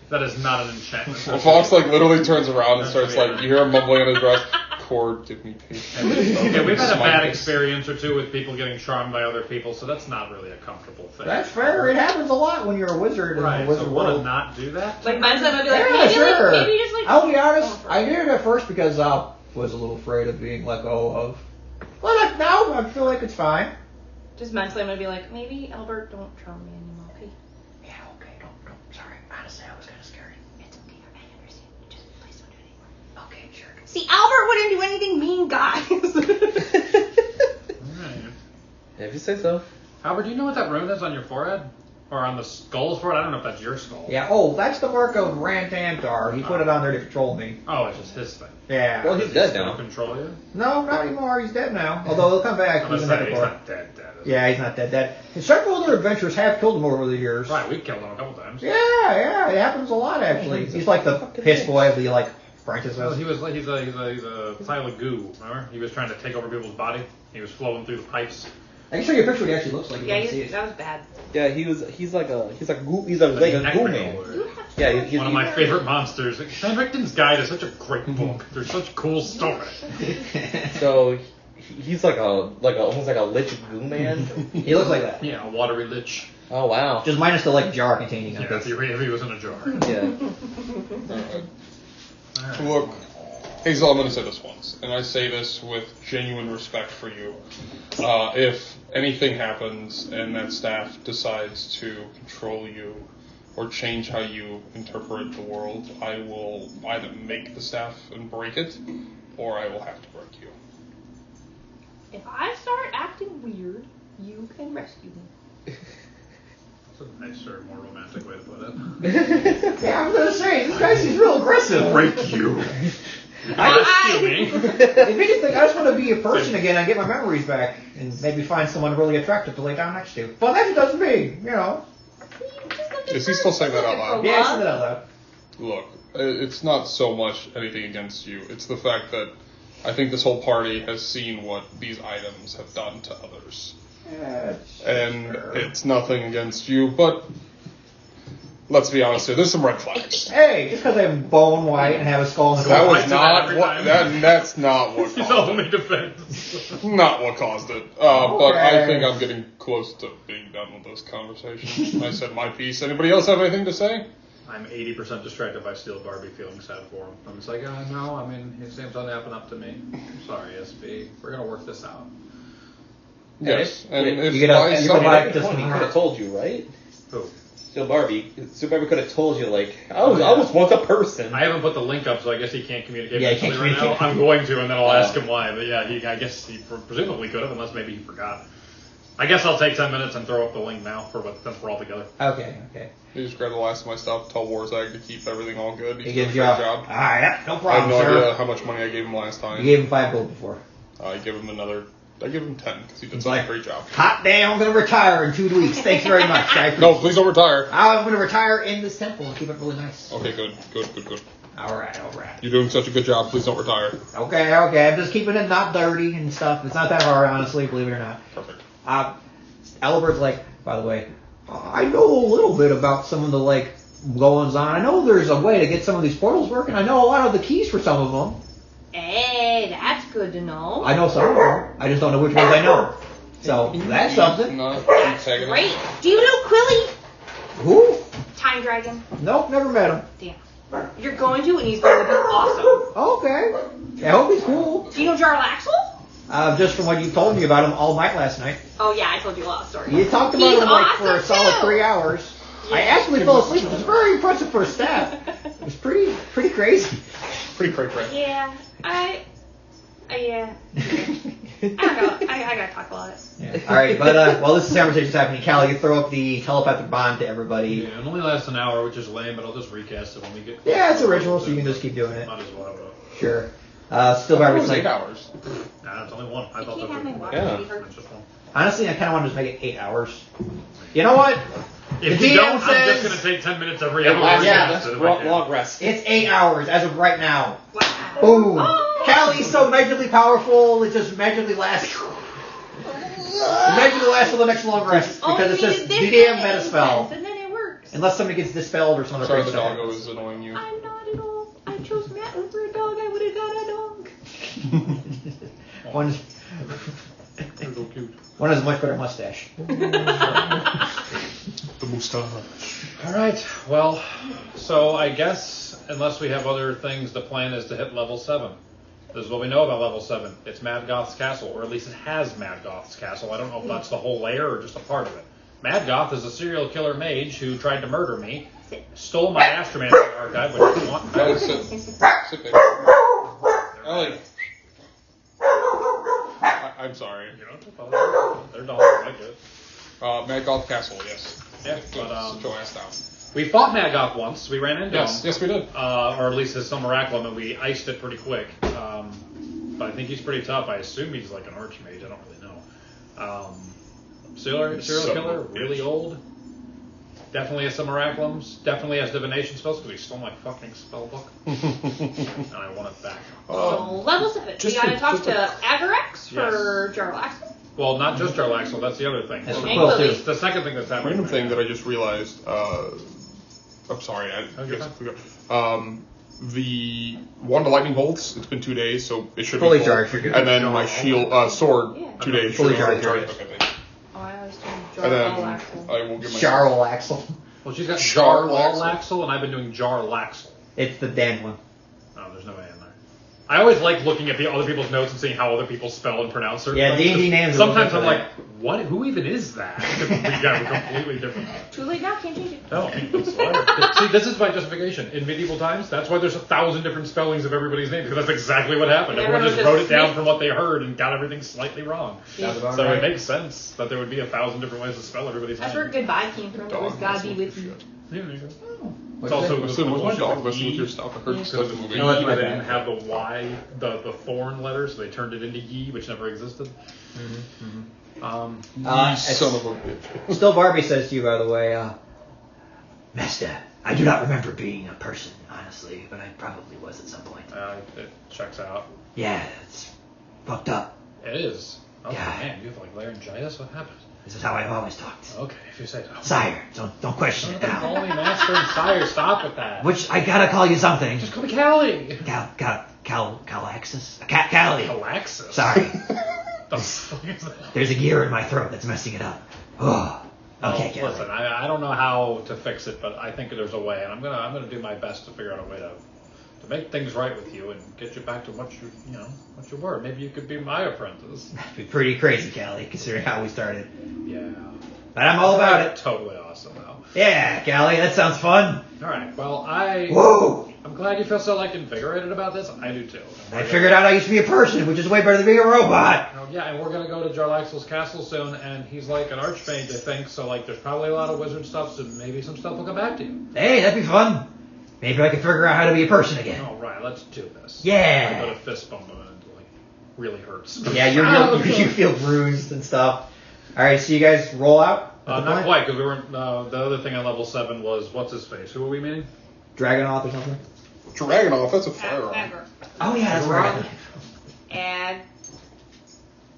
That is not an enchantment. Fox literally turns around and starts you hear him mumbling in his breath. cord, give me patience. Okay, we've had a Smite bad this. experience or two with people getting charmed by other people, so that's not really a comfortable thing. That's fair. It happens a lot when you're a wizard in Right, the wizard so want to world. not do that? Like mindset might be like, Yeah, maybe sure. like maybe just like. I'll be honest. go for I it. did it at first because I was a little afraid of being let go of. But like now, I feel like it's fine. Just mentally, I'm gonna be like, maybe Albert, don't charm me anymore, okay? Yeah. Okay. Don't. Sorry. Honestly, I was kind of scared. It's okay, I understand. Just please don't do it anymore. Okay. Sure. See, Albert wouldn't do anything mean, guys. Alright. If you say so. Albert, do you know what that rune is on your forehead? Or on the skull's forehead? I don't know if that's your skull. Yeah. Oh, that's the mark of Rantantar. He put it on there to control me. Oh, it's just his thing. Yeah. Well, he's dead Still now. control you? No, not anymore. He's dead now. Although he'll come back. I'm He's gonna in say, he's Maddgoth. not dead, is he? Yeah, he's not dead. Several other adventurers have killed him over the years. Right, we've killed him a couple times. Yeah, it happens a lot actually. He's like the piss boy of the like Well, apprentices. he's a pile of goo, remember? He was trying to take over people's body. He was flowing through the pipes. I can show you a picture of what he actually looks like. You Yeah, can see it. that was bad. Yeah, he's like a goo man. Yeah, he's One of my favorite monsters. Van Richten's Guide is such a great book. There's such cool stuff in it. So he's like almost like a lich goo man. He looks like that. Yeah, a watery lich. Oh wow. Just minus the like jar containing Yeah, it. if he was in a jar. Yeah. Alright. Look, Hazel, I'm going to say this once, and I say this with genuine respect for you. If anything happens and that staff decides to control you or change how you interpret the world, I will either make the staff and break it, or I will have to break you. If I start acting weird, you can rescue me. That's a nicer, more romantic way to put it. Yeah, I was gonna say this guy seems real aggressive. Break you. I- Rescue me. If anything, I just want to be a person again and get my memories back, and maybe find someone really attractive to lay down next to. But that's doesn't me, you know. Is he still saying that out loud? Yeah, I said that out loud. Look, it's not so much anything against you. It's the fact that I think this whole party has seen what these items have done to others. Yeah, And fair. it's nothing against you, but let's be honest here, there's some red flags. Hey, just because I'm bone white and have a skull in the That door. was Right to that not every what, time. that's not what His caused only it. defense. Not what caused it. But I Okay. think I'm getting close to being done with this conversation. I said my piece. Anybody else have anything to say? I'm 80% distracted by Steel Barbie feeling sad for him. I'm just like, no, I mean, he seems on the up and up to me. I'm sorry, SB. We're going to work this out. Yes. And Wait, if you get a- by you some- go by- He just could me. have told you, right? Who? Still Barbie could have told you, like, I was once a person. I haven't put the link up, so I guess he can't communicate Yeah, he with me can't right now. communicate. I'm going to, and then I'll ask him why. But yeah, I guess he presumably could have, unless maybe he forgot. I guess I'll take 10 minutes and throw up the link now since we're all together. Okay. He just grabbed the last of my stuff, tell Warzag to keep everything all good. He He's doing a gives great you job. yeah, no I have problem, no sir. idea how much money I gave him last time. You gave him 5 gold before. I gave him another. I gave him 10 because he did He's such a like, great job. hot damn, I'm going to retire in 2 weeks. Thanks very much. No, please don't retire. I'm going to retire in this temple and keep it really nice. Okay, good. All right. You're doing such a good job. Please don't retire. Okay. I'm just keeping it not dirty and stuff. It's not that hard, honestly, believe it or not. Perfect. Albert's like, by the way, I know a little bit about some of the, like, goings on. I know there's a way to get some of these portals working. I know a lot of the keys for some of them. Hey, that's good to know. I know some of them. I just don't know which ones I know. So, that's something. No, That's tagging great. Do you know Quilly? Who? Time Dragon. Nope, never met him. Damn. You're going to, and he's going to be awesome. Okay. I hope he's cool. Do you know Jarl Axel? Just from what you told me about him all night last night. Oh yeah, I told you a lot of stories. You talked about He's him like for a awesome, solid too. 3 hours. I actually fell asleep, which is very impressive for a staff. It was pretty crazy. Pretty cray. Yeah, yeah. I don't know. I gotta talk a lot. Yeah. All right, but while this conversation's happening, Callie, you throw up the telepathic bond to everybody. Yeah, it only lasts an hour, which is lame, but I'll just recast it when we get. Yeah, it's a ritual, so you can just keep doing it. Might as well. Sure. Still It Barbie's was like, 8 hours. Nah, it's only one. I I thought can't that have my was water Yeah. fever. it's just one. honestly, I kind of want to just make it 8 hours. You know what? If The you DM don't, I'm says- just gonna take 10 minutes every hour. yeah, If I can. Long rest. It's 8 hours as of right now. Wow. Boom. Oh. Callie's so magically powerful, it just magically lasts. Magically lasts till the next long rest All because you it's need just is this DDM many meta spell. incense, and then it works. Unless somebody gets dispelled or some other Sorry, crazy the stuff doggo happens. is annoying you. I'm not at all. I chose Matt over a dog. I would have got a dog. One They're so cute. one has a much better mustache. The mustache. All right. Well, so I guess unless we have other things, the plan is to hit level 7. This is what we know about level 7. It's Maddgoth's castle, or at least it has Maddgoth's castle. I don't know if that's the whole layer or just a part of it. Maddgoth is a serial killer mage who tried to murder me, stole my Astromancer archive, which I want back. Sit there. Ellie. I'm sorry. You know, they're dogs. I get it. Maddgoth Castle, yes. Yeah, Sit but your ass down. we fought Maddgoth once. We ran into him. Yes, we did. Or at least his Summer Miraculum, and we iced it pretty quick. But I think he's pretty tough. I assume he's like an archmage. I don't really know. Serial killer, really old. Definitely has some miraculums. Definitely has divination spells because he stole my fucking spell book. And I want it back. So level 7. We gotta talk to Agarex for Jarlaxle. Well, not just Jarlaxle, that's the other thing. That's And close Quilly. to. The second thing that's happening. Random thing that I just realized. I'm sorry. you're The wand of lightning bolts. It's been 2 days, so it should Fully be full. charged, you're good. And then my shield, sword, Yeah. 2 days. Fully should be charged. Okay, thank you. Oh, I always do And then Jarlaxle. I will give my. Charl Axel. Well, she's got Jarlaxle. Jarlaxle, and I've been doing Jarlaxle. It's the Dan one. Oh, there's no A in there. I always like looking at the other people's notes and seeing how other people spell and pronounce certain Yeah, things. D&D names are Sometimes looking I'm for like, what? Who even is that? We got completely different. Too late now, can't change it. No, it's fine. See, this is my justification. In medieval times, that's why there's 1,000 different spellings of everybody's name, because that's exactly what happened. Everyone just wrote it down from what they heard and got everything slightly wrong. Yeah. So it makes sense that there would be 1,000 different ways to spell everybody's That's name. where goodbye came from. It was God be with you. Yeah, there you go. What's It's also that? Listen, was my dog with messing with E. your stuff? I heard Because because of of the the movie. No, that's my they bad. didn't have the Y, the foreign letter, so they turned it into Ye, which never existed. You son of a bitch. Still Barbie says to you, by the way, Master, I do not remember being a person, honestly, but I probably was at some point. It checks out. Yeah, it's fucked up. It is. Oh, Yeah. man, you have like laryngitis? What happened? This is how I've always talked. Okay, if you say so. Sire, don't question it Call now. me Master and Sire. Stop with that. Which, I gotta call you something. Just call me Callie. Calaxis? Callie. Calaxis. Sorry. The fuck is that? There's a gear in my throat that's messing it up. Oh. Okay, Well, listen, Callie. I don't know how to fix it, but I think there's a way, and I'm gonna do my best to figure out a way to make things right with you and get you back to what you were. Maybe you could be my apprentice. That'd be pretty crazy, Callie, considering how we started. Yeah. But I'm all about it. Totally awesome, though. Yeah, Callie, that sounds fun. All right. Well, Whoa! I'm glad you feel so invigorated about this. I do too. I figured out I used to be a person, which is way better than being a robot. Oh, yeah, and we're gonna go to Jarlaxle's castle soon, and he's like an archmage, I think. So there's probably a lot of wizard stuff, so maybe some stuff will come back to you. Hey, that'd be fun. Maybe I can figure out how to be a person again. All right, let's do this. Yeah. I got a fist bump and it really hurts. Yeah, you feel bruised and stuff. All right, so you guys roll out. at the Not point? quite, because we weren't. The other thing on level 7 was what's his face? Who are we meeting? Dragonoff or something. Dragonoff, that's a firearm. Oh yeah, that's right.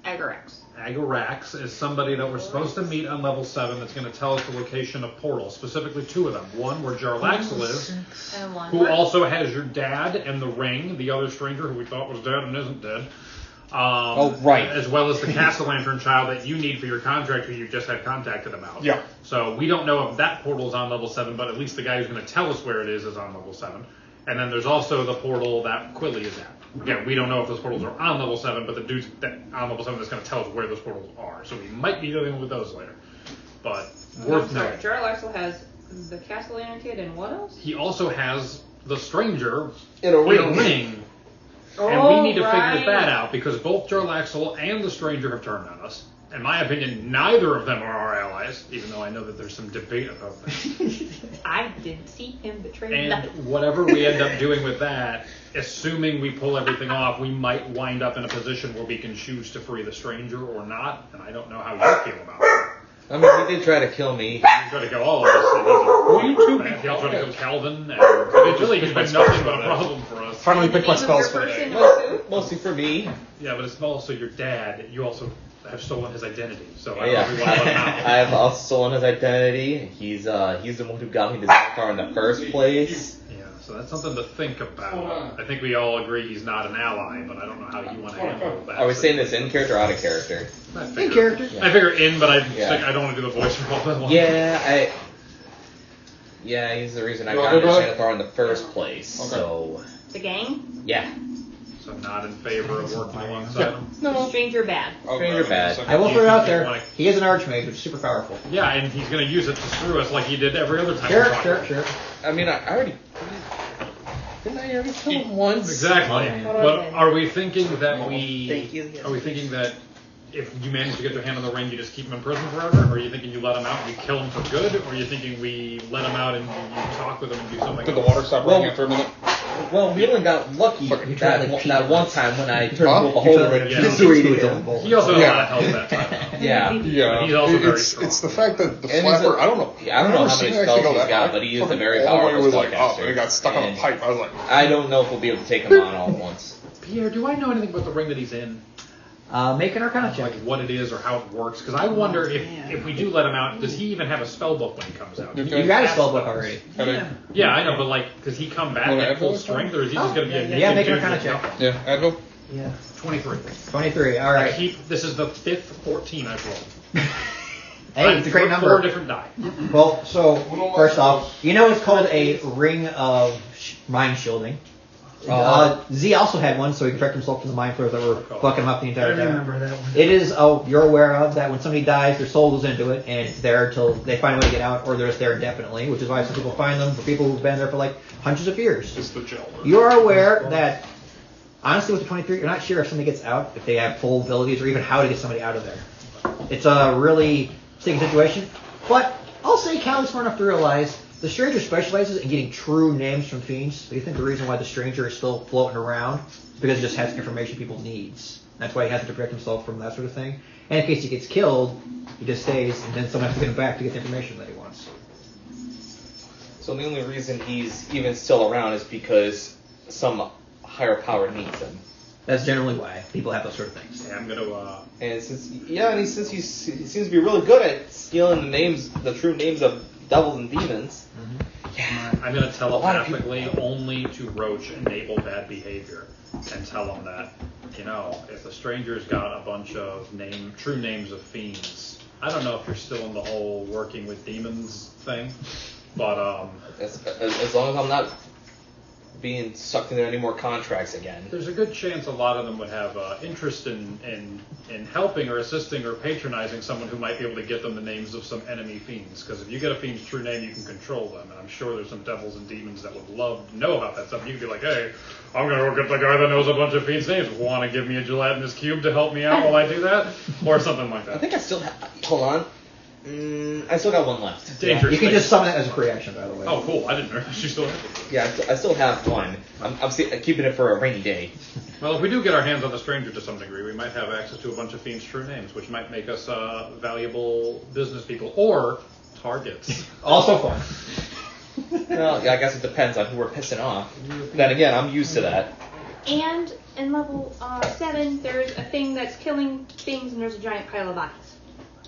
Agarex. Agarax is somebody that we're supposed to meet on level 7 that's going to tell us the location of portals, specifically 2 of them. One where Jarlaxle is, And one who more. also has your dad and the ring, the other stranger who we thought was dead and isn't dead. Right. As well as the Castle Lantern child that you need for your contract, who you just had contacted about. Yeah. So we don't know if that portal is on level 7, but at least the guy who's going to tell us where it is on level 7. And then there's also the portal that Quilly is at. Again, we don't know if those portals are on level 7, but the dude's on level 7 that's going to tell us where those portals are. So we might be dealing with those later. But worth Sorry, noting. Jarlaxle has the Castellan kid and what else? He also has the stranger In a in a ring. And we need to right. figure that out because both Jarlaxle and the stranger have turned on us. In my opinion, neither of them are our allies, even though I know that there's some debate about that. I didn't see him betray And nothing. whatever we end up doing with that, assuming we pull everything off, we might wind up in a position where we can choose to free the stranger or not. And I don't know how you feel about it. I mean, he did try to kill me. He's trying to kill all of us. And he's a man. He also tried to kill Calvin. And eventually, he's been nothing but a problem for us. Finally picked my Name of spells your for the person day. too? Mostly for me. Yeah, but it's also your dad. You also have stolen his identity. So I don't Yeah. know if we want to let him out. I've also stolen his identity. He's the one who got me this car in the first place. Yeah, So that's something to think about. I think we all agree he's not an ally, but I don't know how you want to handle that. Are we saying this in character or out of character? In character. I figure in, but I don't want to do the voice for all that long. Yeah, he's the reason I got into Xanathar in the first place. Okay. So The gang? yeah. So not in favor of working alongside him? No. Stranger bad. Stranger bad. I will throw it out there. He is an archmage, which is super powerful. Yeah, and he's going to use it to screw us like he did every other time. Sure. I mean, I already... Didn't I already kill him once? Exactly. But are we thinking that if you manage to get your hand on the ring, you just keep him in prison forever? Or are you thinking you let him out and you kill him for good? Or are you thinking we let him out and you talk with him and do something Did the water stop running after a minute? Well, we only got lucky that one time when I turned a hole in it. He also had a lot of help that time. Yeah. He's also very strong. It's the fact that the flapper, I don't know. Yeah, I don't know how many spells he's got, but he is a very powerful spellcaster. It got stuck on a pipe. I was like... I don't know if we'll be able to take him on all at once. Pierre, do I know anything about the ring that he's in? Make an Arcana check. Like what it is or how it works? Because I wonder if we do let him out, does he even have a spell book when he comes out? You got a spell book already. Yeah, I know, but like, does he come back at full strength, or is he just going to be a naked make an dude Arcana with check. nothing? Yeah, Advil? Yeah. 23. 23, alright. This is the 5th 14 I've rolled. Hey, it's a great number. 4 different die. Well, so, first off, you know it's called a ring of mind shielding. Z also had one, so he could protect himself from the mind flayers that were fucking him up the entire time. I remember that one. It is, you're aware of that when somebody dies, their soul goes into it, and it's there until they find a way to get out, or they're just there indefinitely, which is why some people find them for people who've been there for like hundreds of years. It's the gel. You are aware that, honestly, with the 23, you're not sure if somebody gets out, if they have full abilities, or even how to get somebody out of there. It's a really sticky situation, but I'll say Callie's smart enough to realize the Stranger specializes in getting true names from fiends. So you think the reason why the Stranger is still floating around is because he just has information people needs. That's why he has to protect himself from that sort of thing. And in case he gets killed, he just stays, and then someone has to get him back to get the information that he wants. So the only reason he's even still around is because some higher power needs him. That's generally why people have those sort of things. Yeah, I'm gonna. And since he seems to be really good at stealing the true names of devils and demons. Mm-hmm. Yeah. I'm gonna telepathically only to Roach enable bad behavior and tell him that, if the Stranger's got a bunch of true names of fiends, I don't know if you're still in the whole working with demons thing, but as long as I'm not being sucked into any more contracts again. There's a good chance a lot of them would have interest in helping or assisting or patronizing someone who might be able to get them the names of some enemy fiends. Because if you get a fiend's true name, you can control them. And I'm sure there's some devils and demons that would love to know about that stuff. You could be like, hey, I'm going to go get the guy that knows a bunch of fiends' names. Want to give me a gelatinous cube to help me out while I do that? Or something like that. I think I still have... Hold on. I still got one left. Dangerous. You can just summon it as a free action, by the way. Oh, cool. I didn't know. She still has it. Yeah, I still have one. I'm keeping it for a rainy day. Well, if we do get our hands on the Stranger to some degree, we might have access to a bunch of fiends' true names, which might make us valuable business people or targets. Also fun. Well, yeah, I guess it depends on who we're pissing off. Then again, I'm used to that. And in level 7, there's a thing that's killing things, and there's a giant pile of bodies.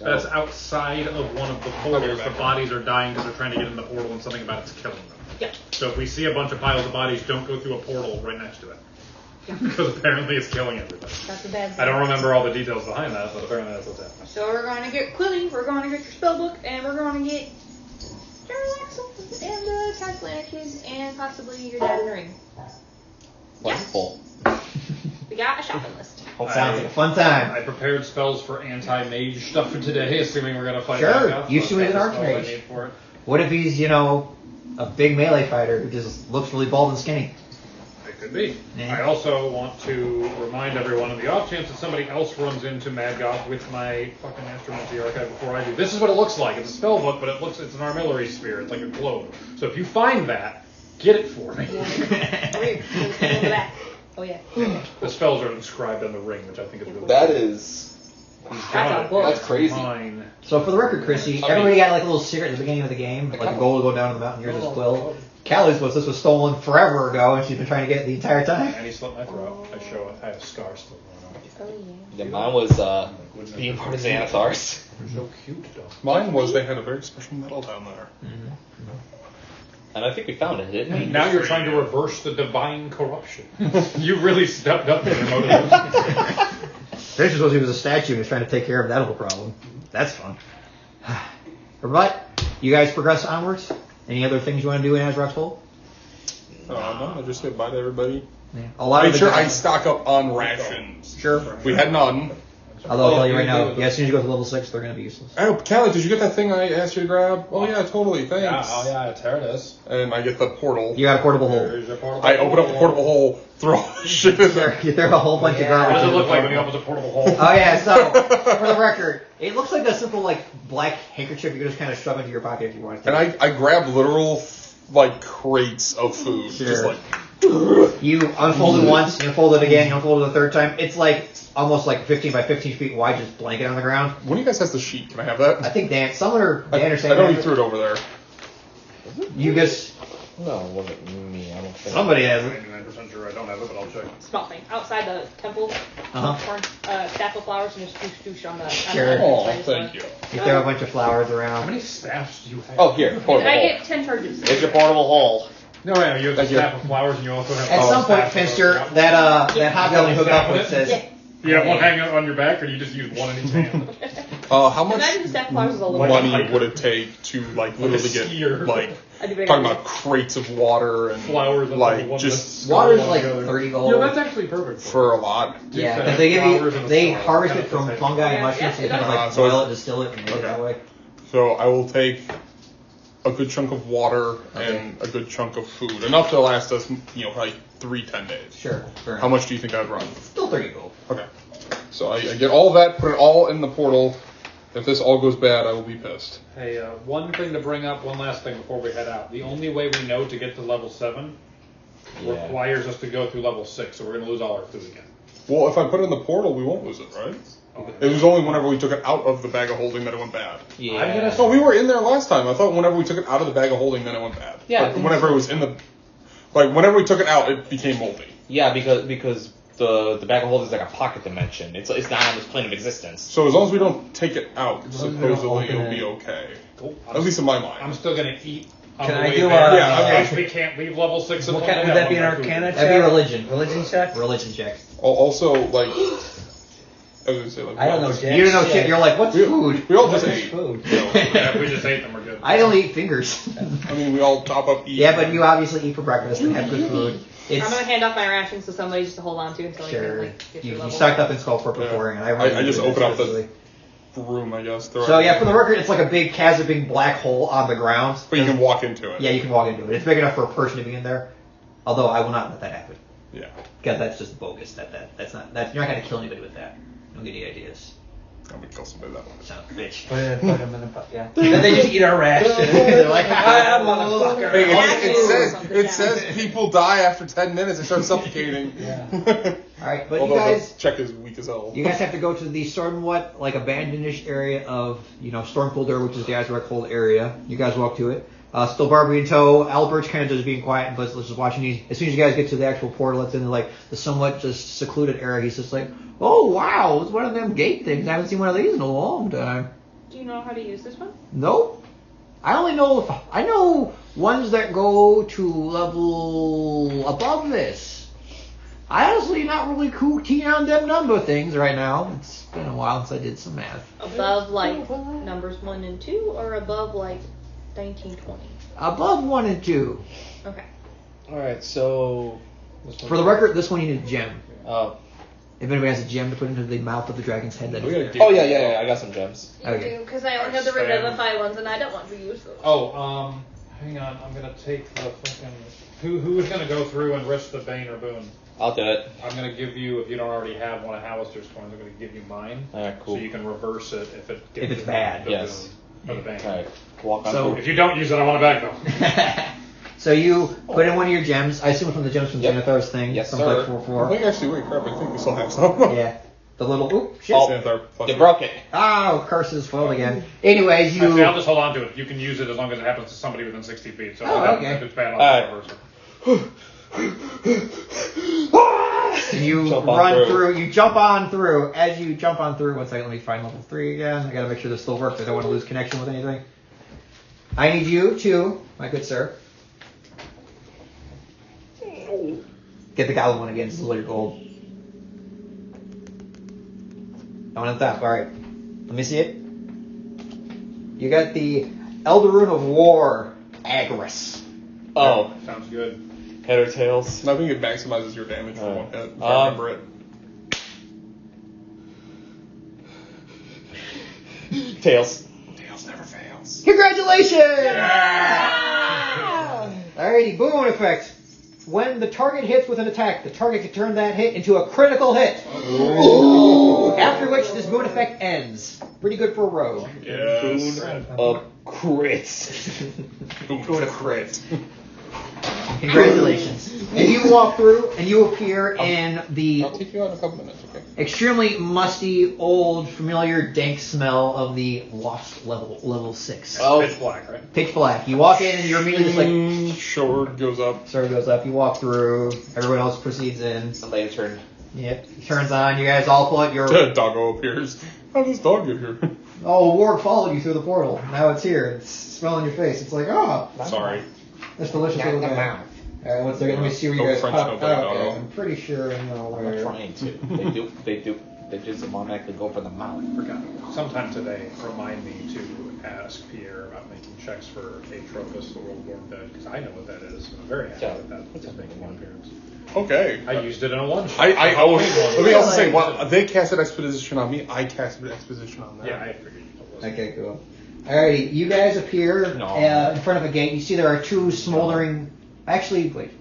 That's outside of one of the portals. The bodies are dying because they're trying to get in the portal, and something about it's killing them. Yep. So if we see a bunch of piles of bodies, don't go through a portal right next to it. Yeah. Because apparently it's killing everybody. That's a bad thing. I don't remember all the details behind that, but apparently that's what's happening. So we're going to get Quilly, we're going to get your spellbook, and we're going to get Axel and the Castellana kids, and possibly your dad in the ring. Wonderful. We got a shopping list. Sounds like a fun time. I prepared spells for anti-mage stuff for today, assuming we're going to fight Sure. Maddgoth. You should be an archmage. What if he's, a big melee fighter who just looks really bald and skinny? It could be. Yeah. I also want to remind everyone of the off chance that somebody else runs into Maddgoth with my fucking Astromancy archive before I do. This is what it looks like. It's a spell book, but it's an armillary sphere. It's like a globe. So if you find that, get it for me. Oh, yeah. The spells are inscribed on the ring, which I think is really That cool. is... That's crazy. Mine. So for the record, Chrissy, everybody got like a little secret at the beginning of the game, like a goal to go down to the mountain. Yours is Quill. Callie's this was stolen forever ago, and she's been trying to get it the entire time. And he slit my throat. I have a scar still going on. Oh, Yeah, mine was being part of Xanathar's. They're so cute, though. Mine was they had a very special medal down there. Mm-hmm. And I think we found it, didn't we? Now you're trying to reverse the divine corruption. You really stepped up in your motivation. Fish was he was a statue and was trying to take care of that little problem. That's fun. But you guys progress onwards. Any other things you want to do in Azrock's Hole? No, I just say bye to everybody. Yeah. A lot Make of sure the I guys, stock up on rations. Sure. We had none. Although I'll tell you right now, as soon as you go to level 6, they're going to be useless. Oh, Callie, did you get that thing I asked you to grab? Oh yeah, totally. Thanks. Yeah, oh yeah, there it is. And I get the portal. You got a portable hole. There's your portable I open up the portable hole, throw all the shit in there. You throw a whole bunch of What garbage. does it into look the like when you portable. open the portable hole? Oh yeah, so for the record, it looks like a simple like black handkerchief you can just kind of shove into your pocket if you want to. And I grab literal like crates of food, just Sure. like. You unfold it once, you unfold it again, you unfold it the third time. It's like almost like 15 by 15 feet wide, just blanket on the ground. One of you guys has the sheet. Can I have that? I think Dan, someone or Dan or I Sam. know has he it. threw it over there. You just No, it wasn't me. I don't think. somebody has I'm it. 99% sure I don't have it, but I'll check. Small thing. Outside the temple, staff of flowers and just douche on the. Sure. Oh, thank you. You throw a bunch of flowers How around. many staffs do you have? Oh, here, portable I hole. get 10 charges. There's your portable hole. No, yeah, you have the Thank you. staff of flowers and you also have. At some point, staff of- Finster, that hobgoblin you hook up with says, Yeah. You have one hanging on your back, or do you just use one in each hand? How much Imagine the staff of flowers is a little money would it take to like literally get skier. like I do big talking idea. about crates of water and Flowers and like one just water's one like together. 30 Yeah, gold. that's actually perfect. for a lot. Yeah, Flowers because they give you, and a they star. harvest Kind it of from thing. fungi and Yeah, mushrooms, so they yeah, kind of like so boil it, distill it, and make it that way. So I will take a good chunk of water and a good chunk of food, enough to last us, like 10 days. Sure. Fair How enough. much do you think I'd run? Still 30 gold. Okay. So I get all of that, put it all in the portal. If this all goes bad, I will be pissed. Hey, one thing to bring up, one last thing before we head out. The only way we know to get to level 7 Yeah. requires us to go through level 6, so we're going to lose all our food again. Well, if I put it in the portal, we won't lose it, right? Okay. It was only whenever we took it out of the bag of holding that it went bad. Yeah. So we were in there last time. I thought whenever we took it out of the bag of holding, then it went bad. Yeah, I But think whenever it was in the, whenever we took it out, it became moldy. Yeah, because the bag of holding is like a pocket dimension. It's not on this plane of existence. So as long as we don't take it out, long as we don't supposedly open it'll it. be okay. Cool. At least in my mind. I'm still going to eat on Can the I way do there. a- Yeah, In case we can't leave level 6 and What plan kind, to would have that be an one by food. Arcana check? That'd be religion. Religion check? Religion check. Also, like, I was gonna say, like, I don't we all know, just- Jack. You don't know shit. You're like, what's We, food? we all What just is ate. food? Yeah, if we just ate them, we're good. I only eat fingers. I mean, we all top up eat. Yeah, but you obviously eat for breakfast and have good food. I'm It's gonna hand off my rations to somebody just to hold on to until you can sure. like get You your level. stocked up in Skullport before, and I just open up the the. room, I guess. So yeah, for the record, it's like a big chasming black hole on the ground. But you can walk into it. Yeah, you can walk into it. It's big enough for a person to be in there. Although I will not let that happen Yeah. because that's just bogus. That's not. You're not gonna kill anybody with that. Don't get any ideas. I'm gonna kill somebody that one. Son of a bitch. Put them in a yeah. Then they just eat our rations. They're like, ah, motherfucker. Hey, Actually, it says people die after 10 minutes and start suffocating. Yeah. all right, but Although you guys. the check is weak as hell. You guys have to go to the Stormwood, like abandoned-ish area of, Stormfolder, which is the Azrac Hold area. You guys walk to it. Still Barbie in tow. Albert's kind of just being quiet, but just watching you. As soon as you guys get to the actual portal, it's in like the somewhat just secluded area. He's just like, oh wow, it's one of them gate things. I haven't seen one of these in a long time. Do you know how to use this one? Nope. I know ones that go to level above this. I honestly not really keen on them number things right now. It's been a while since I did some math. Above like numbers 1 and 2, or above like 1920? Above 1 and 2. Okay. Alright, so. For the record, this one you need a gem. Oh. If anybody has a gem to put into the mouth of the dragon's head, that We is gotta there. Oh, yeah, I got some gems. Okay. Because I only have the revivify ones, and I don't want to use those. Oh, hang on. I'm going to take the fucking... Who's going to go through and risk the Bane or Boon? I'll do it. I'm going to give you, if you don't already have one of Hallister's coins, I'm going to give you mine. Alright, cool. So you can reverse it if it gets If it's bad. the Yes. Boon or the Bane. Alright, walk on So- through. If you don't use it, I want it back though. So you put in one of your gems. I assume from the gems from Yep. Xanathar's thing. Yes, from sir. Play I 4-4. think actually, wait, crap, I think we still have some. Yeah. The little, oop, shit. Oh. Xanathar plus You one. broke it. Oh, curses foiled again. Anyways, you... Actually, I'll just hold on to it. You can use it as long as it happens to somebody within 60 feet. So Oh, okay. if it's bad, Alright. I'll reverse it. And you Jump on run through. through. You jump on through. As you jump on through, one second, let me find level 3 again. I gotta make sure this still works. I don't want to lose connection with anything. I need you to, my good sir, Get the goblin one again. This is all your gold. That one on top. All right. Let me see it. You got the Elder Rune of War, Agris. Oh, Sounds good. head or tails? I think it maximizes your damage for one hit. If I remember it. Tails. Tails never fails. Congratulations! Yeah! Alrighty, boom effect. When the target hits with an attack, the target can turn that hit into a critical hit. After which this boon effect ends. Pretty good for a rogue. Yes. Of crits. Boon of crit. Congratulations. And you walk through and you appear in the I'll take you out in a couple minutes, okay? extremely musty, old, familiar, dank smell of the lost level 6. Oh, Pitch black, right? Pitch black. You walk in and you're immediately just like, Sword goes up. sword goes up, you walk through, everyone else proceeds in. the later turn. Yep. Turns on, you guys all pull out your... Doggo appears. How does this dog get here? Oh, a warg followed you through the portal. Now it's here. It's smelling your face. It's like, oh, Sorry. that's delicious little guy. Alright, one second. Let me see where you No guys French, pop no out. doggo. Okay, I'm pretty sure I know I'm where. trying to. They just automatically go for the mouth. Forgot. Sometime today, remind me to ask Pierre about making checks for Atropus, the World-Born Dead, because I know what that is. I'm very happy Yeah. with that. It's making one appearance. Okay. I used it in a one-shot. Let me also say, well, they casted Exposition on me. I casted Exposition on them. Yeah, I figured. Okay, cool. Alrighty, you guys appear in front of a gate. You see there are two smoldering. Actually, wait.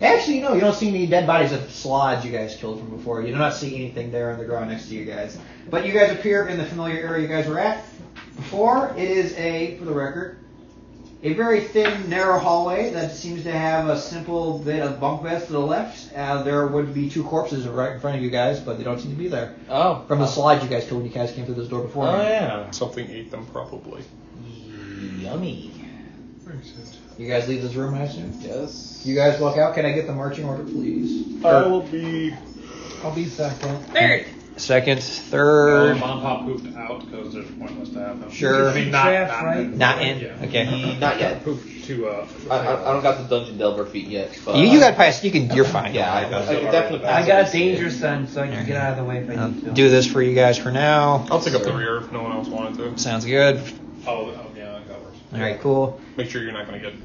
Actually, no, you don't see any dead bodies of sloths you guys killed from before. You do not see anything there on the ground next to you guys. But you guys appear in the familiar area you guys were at before. It is for the record, a very thin, narrow hallway that seems to have a simple bit of bunk beds to the left. There would be two corpses right in front of you guys, but they don't seem to be there. Oh. From the slides you guys killed when you guys came through this door before. Oh, yeah. Something ate them, probably. Yummy. You guys leave this room, I assume? Yes. You guys walk out. Can I get the marching order, please? I'll be second. Third. Second, third. Mom Pop pooped out because there's pointless to have them. Sure. I mean, Draft, not right? in. Not in? Yeah. Okay. Not yet. Pooped to, I don't got the Dungeon Delver feat yet. But, You got past. You're fine. Yeah, I can definitely pass. I got Danger Sun, so I can get out of the way if I need to. Do this for you guys for now. I'll take up the rear if no one else wanted to. Sounds good. Oh, yeah, that works. All right, cool. Make sure you're not going to get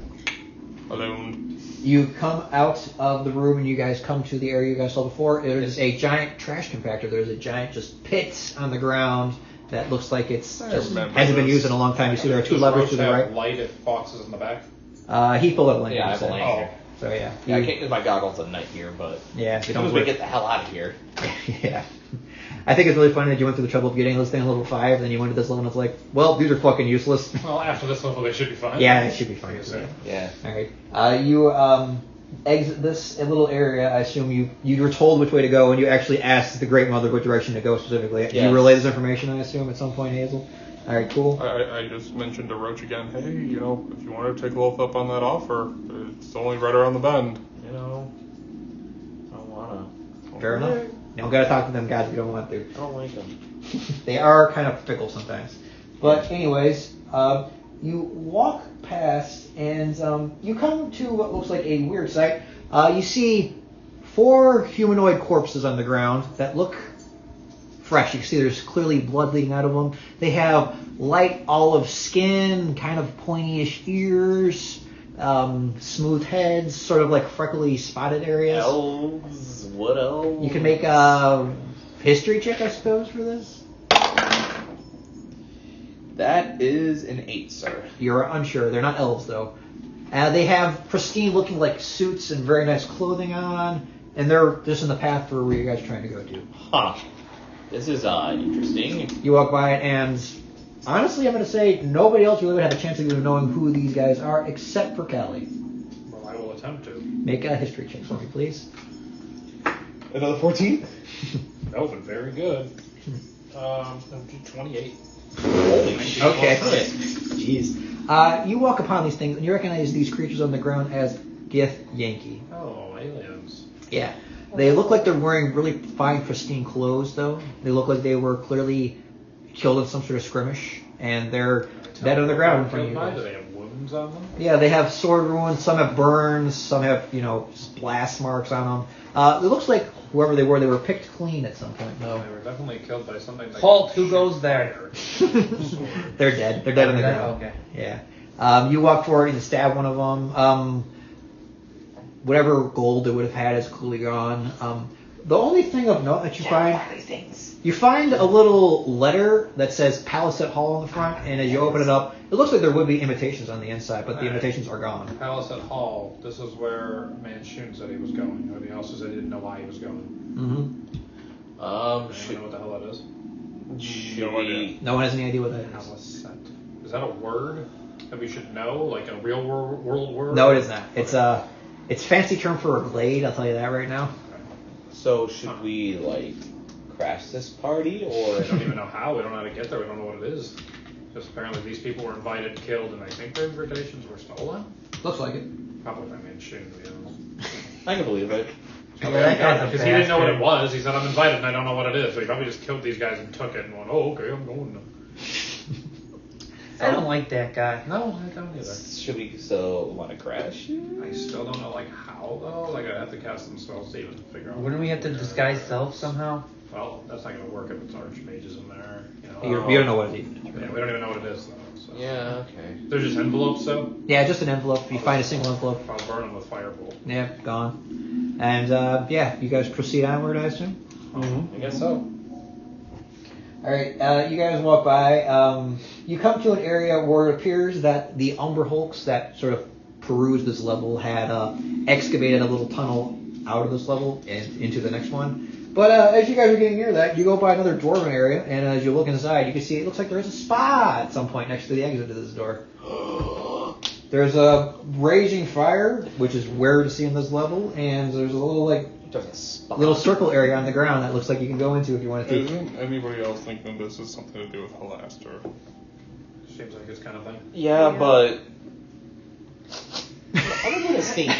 alone. You come out of the room and you guys come to the area you guys saw before. There's a giant trash compactor. There's a giant just pit on the ground that looks like it's just remember hasn't been this. used in a long time. You see there are two Does levers Roach to the have right. light if Fox is in the back? He pulled up lane. Yeah, I have a lane Oh. here. So yeah. Yeah, I can't use my goggles at night here, but Yeah, as you soon don't as we work. get the hell out of here. Yeah. I think it's really funny that you went through the trouble of getting this thing at level 5, then you went to this level and it's like, well, these are fucking useless. Well, after this level, they should be fine. Yeah, it should be fine. Yeah. Alright. You exit this little area. I assume you were told which way to go and you actually asked the Great Mother what direction to go specifically. Yes. You relay this information, I assume, at some point, Hazel? Alright, cool. I just mentioned to Roach again, hey, if you want to take a little up on that offer, it's only right around the bend. I don't wanna. Fair enough. You don't gotta talk to them guys if you don't want to. I don't like them. They are kind of fickle sometimes. But anyways, you walk past and you come to what looks like a weird sight. You see 4 humanoid corpses on the ground that look fresh. You can see there's clearly blood leading out of them. They have light olive skin, kind of pointy-ish ears, smooth heads, sort of like freckly spotted areas. Elves? What elves? You can make a history check, I suppose, for this. That is an 8, sir. You're unsure. They're not elves, though. They have pristine-looking like suits and very nice clothing on, and they're just in the path for where you guys are trying to go to. Huh. This is interesting. You walk by it, and honestly, I'm going to say nobody else really would have a chance of even knowing who these guys are, except for Callie. Well, I will attempt to. Make a history check for me, please. Another 14? That was very good. 28. Holy shit. Okay. Jeez. You walk upon these things, and you recognize these creatures on the ground as Gith Yankee. Oh, aliens. Yeah. They look like they're wearing really fine, pristine clothes, though. They look like they were clearly killed in some sort of skirmish, and they're dead on the ground in front of you Do guys. they have women wounds on them? Yeah, they have sword wounds. Some have burns. Some have, blast marks on them. It looks like whoever they were picked clean at some point, though. They were definitely killed by something like Halt, who goes there? They're dead. They're dead on the ground. Okay. Yeah. You walk forward and stab one of them. Whatever gold it would have had is clearly gone. The only thing of note that you find a little letter that says Palisade Hall on the front, and as you open it up, it looks like there would be invitations on the inside, but the invitations are gone. Palisade Hall. This is where Manchun said he was going. Everybody else said he didn't know why he was going. Mm-hmm. I know what the hell that is. No idea. No one has any idea what that is. Palisade. Is that a word that we should know, like a real world word? No, it is not. It's a fancy term for a glade. I'll tell you that right now. So should we crash this party or? We don't even know how. We don't know how to get there. We don't know what it is. Just apparently these people were invited, killed, and I think their invitations were stolen. Looks like it. Probably by Manchun, to be honest. I can believe it. Because he didn't know what it was. He said, I'm invited and I don't know what it is. So he probably just killed these guys and took it and went, oh, okay, I'm going I don't like that guy. No, I don't either. Should we want to crash? I still don't know how though. I have to cast some spells to even figure out. Wouldn't we have to disguise self somehow? Well, that's not going to work if it's archmages in there. You don't know what it is. Yeah, we don't even know what it is though. So. Yeah, okay. They're just envelopes though? Yeah, just an envelope. You find a single envelope. I'll burn them with firebolt. Yeah, gone. And you guys proceed onward, I assume? I guess so. Alright, you guys walk by. You come to an area where it appears that the Umber Hulks that sort of perused this level had excavated a little tunnel out of this level and into the next one. But as you guys are getting near that, you go by another dwarven area, and as you look inside, you can see it looks like there is a spa at some point next to the exit to this door. There's a raging fire, which is rare to see in this level, and there's a little circle area on the ground that looks like you can go into if you want to. Isn't anybody else thinking this is something to do with Halaster? Seems like it's kind of thing. Yeah, but I'm gonna think.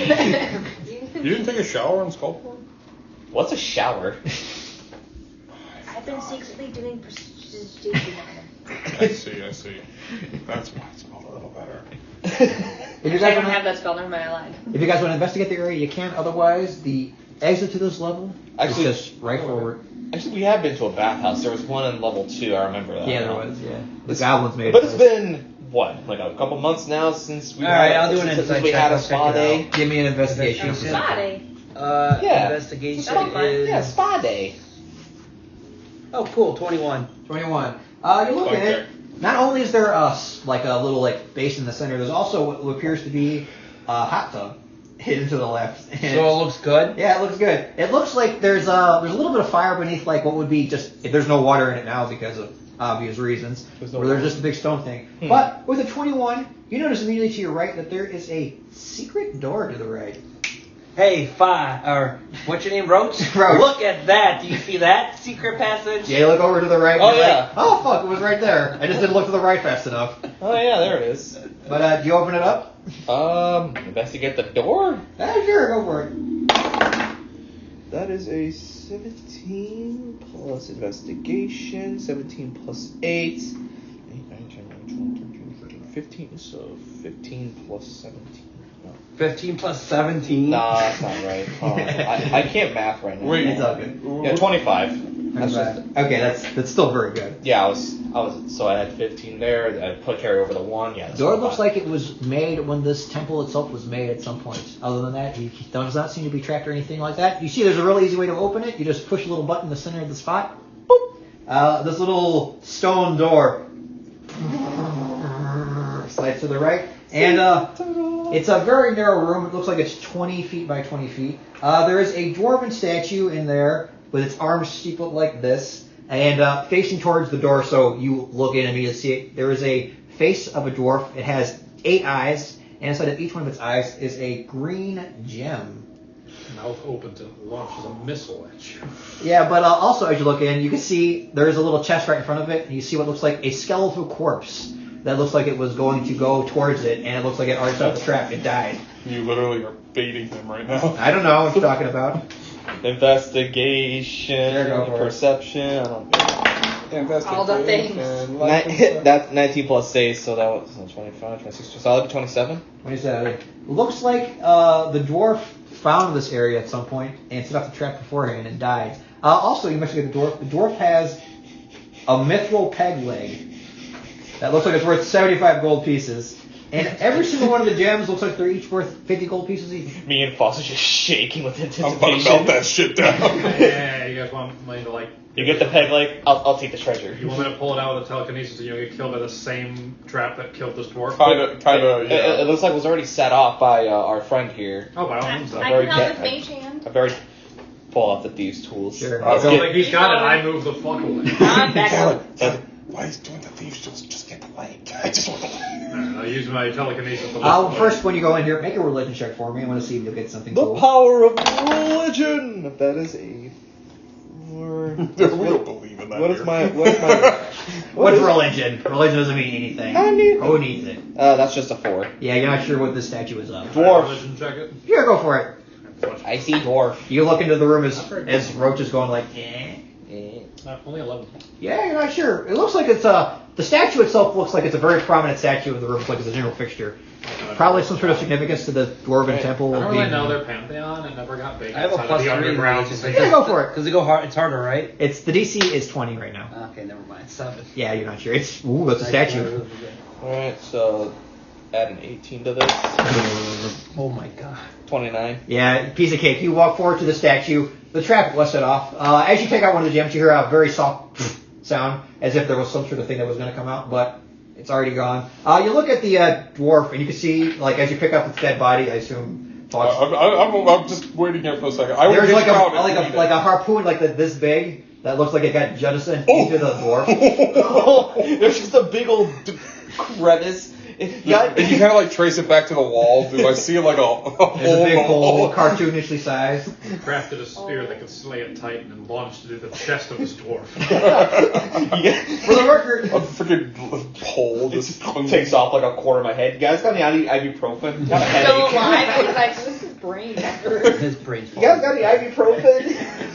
You didn't take a shower in Skullport? What's a shower? I've been secretly doing prestidigitation. I see. That's why it smelled a little better. If you I guys don't want have that spell, never mind, I lied. If you guys want to investigate the area, you can. Otherwise, the exit to this level is just right forward. Actually, we have been to a bathhouse. There was one in level 2. I remember that. Yeah, there was. Yeah, the goblins made it. But it's been what, a couple months now since we I'll do an since insight we check. had a I'll check spa it day. out. Give me an investigation. Investigation. Body. Yeah. Investigation Yeah, is... spa day. Oh, cool, 21. 21. You look at it. Not only is there a little basin in the center, there's also what appears to be a hot tub hidden to the left. And So it looks good? yeah, it looks good. It looks like there's a little bit of fire beneath what would be just if there's no water in it now because of obvious reasons. There's just a big stone thing. But with a 21, you notice immediately to your right that there is a secret door to the right. Hey, what's your name, Roach? Roach. Look at that. Do you see that secret passage? Yeah, you look over to the right. Oh, and you're yeah. like, oh fuck, it was right there. I just didn't look to the right fast enough. Oh yeah, there it is. But do you open it up? Investigate the door. Sure, go for it. That is a 17 plus investigation. 17 plus 8. 8, 9, 10, 11, 12, 13, 14, 15. So 15 plus 17. 15 plus 17? Nah, that's not right. I can't math right now. Wait, It's all good. Yeah, 25. That's just, Okay, that's still very good. yeah, I was so I had 15 there. I put carry over the 1. Yeah. That's Door 25. looks like it was made when this temple itself was made at some point. Other than that, he does not seem to be tracked or anything like that. You see there's a really easy way to open it. You just push a little button in the center of the spot. Boop! This little stone door slides to the right. And it's a very narrow room. It looks like it's 20 feet by 20 feet. There is a dwarven statue in there with its arms steepled like this and facing towards the door, so you look in and immediately see it. There is a face of a dwarf. It has 8 eyes, and inside of each one of its eyes is a green gem. Mouth open to launches a missile at you. Yeah, but also as you look in, you can see there is a little chest right in front of it, and you see what looks like a skeletal corpse that looks like it was going to go towards it, and it looks like it already set the trap and died. You literally are baiting him right now. I don't know what you're talking about. Investigation, There, go for it. perception. I don't know. Fantastic. All the things. That's 19 plus 8, so that was 25, 26, so that'll be 27. 27. Looks like the dwarf found this area at some point and set off the trap beforehand and died. Also, you mentioned the dwarf. The dwarf has a mithril peg leg that looks like it's worth 75 gold pieces. And every single one of the gems looks like they're each worth 50 gold pieces each. Me and Foss are just shaking with anticipation. I'm about to melt that shit down. Yeah, you guys want me to like... You get the peg leg, I'll take the treasure. You want me to pull it out with a telekinesis and you don't get killed by the same trap that killed this dwarf? Kinda, yeah. It looks like it was already set off by our friend here. Oh, by all means. I can help with mage hand. I've already pull out the thieves' tools. Sure. Like he's got it, I move the fuck away. I'm back up. Why is doing the thieves just get the leg? I just want the leg. I'll use my telekinesis to First, when you go in here, make a religion check for me. I want to see if you'll get something The cool. power of religion! That is a 4. We don't believe in that. What is here. my... What's religion? Religion doesn't mean anything. Who needs it? That's just a 4. Yeah, you're not sure what this statue is of. Dwarf. Religion check it. Here, go for it. I see dwarf. You look into the room as Roach is going like, Only 11. Yeah, you're not sure. It looks like it's the statue itself looks like it's a very prominent statue of the room. It's like it's a general fixture. Probably some sort of significance to the dwarven temple. I don't really know their pantheon. It never got big. I have a outside plus of the 3 underground. Yeah, go for it. Because they go hard. It's harder, right? It's the DC is 20 right now. Okay, never mind. 7. Yeah, you're not sure. It's that's a statue. Alright, so add an 18 to this. Oh my god. 29. Yeah, piece of cake. You walk forward to the statue. The trap was set off. As you take out one of the gems, you hear a very soft sound, as if there was some sort of thing that was going to come out, but it's already gone. You look at the dwarf, and you can see, like, as you pick up its dead body, I assume. I'm just waiting here for a second. There's like a harpoon like this big that looks like it got jettisoned into the dwarf. There's just a big old crevice. And you kind of like trace it back to the wall. Do I see like a hole? There's a big hole, cartoonishly sized. Crafted a spear that could slay a titan and launched it into the chest of this dwarf. Yeah. For the record, A freaking pole just Takes off like a quarter of my head. You guys got any ibuprofen? Got a headache? Still alive. I was like, this is brain after. His brain's You guys got any ibuprofen?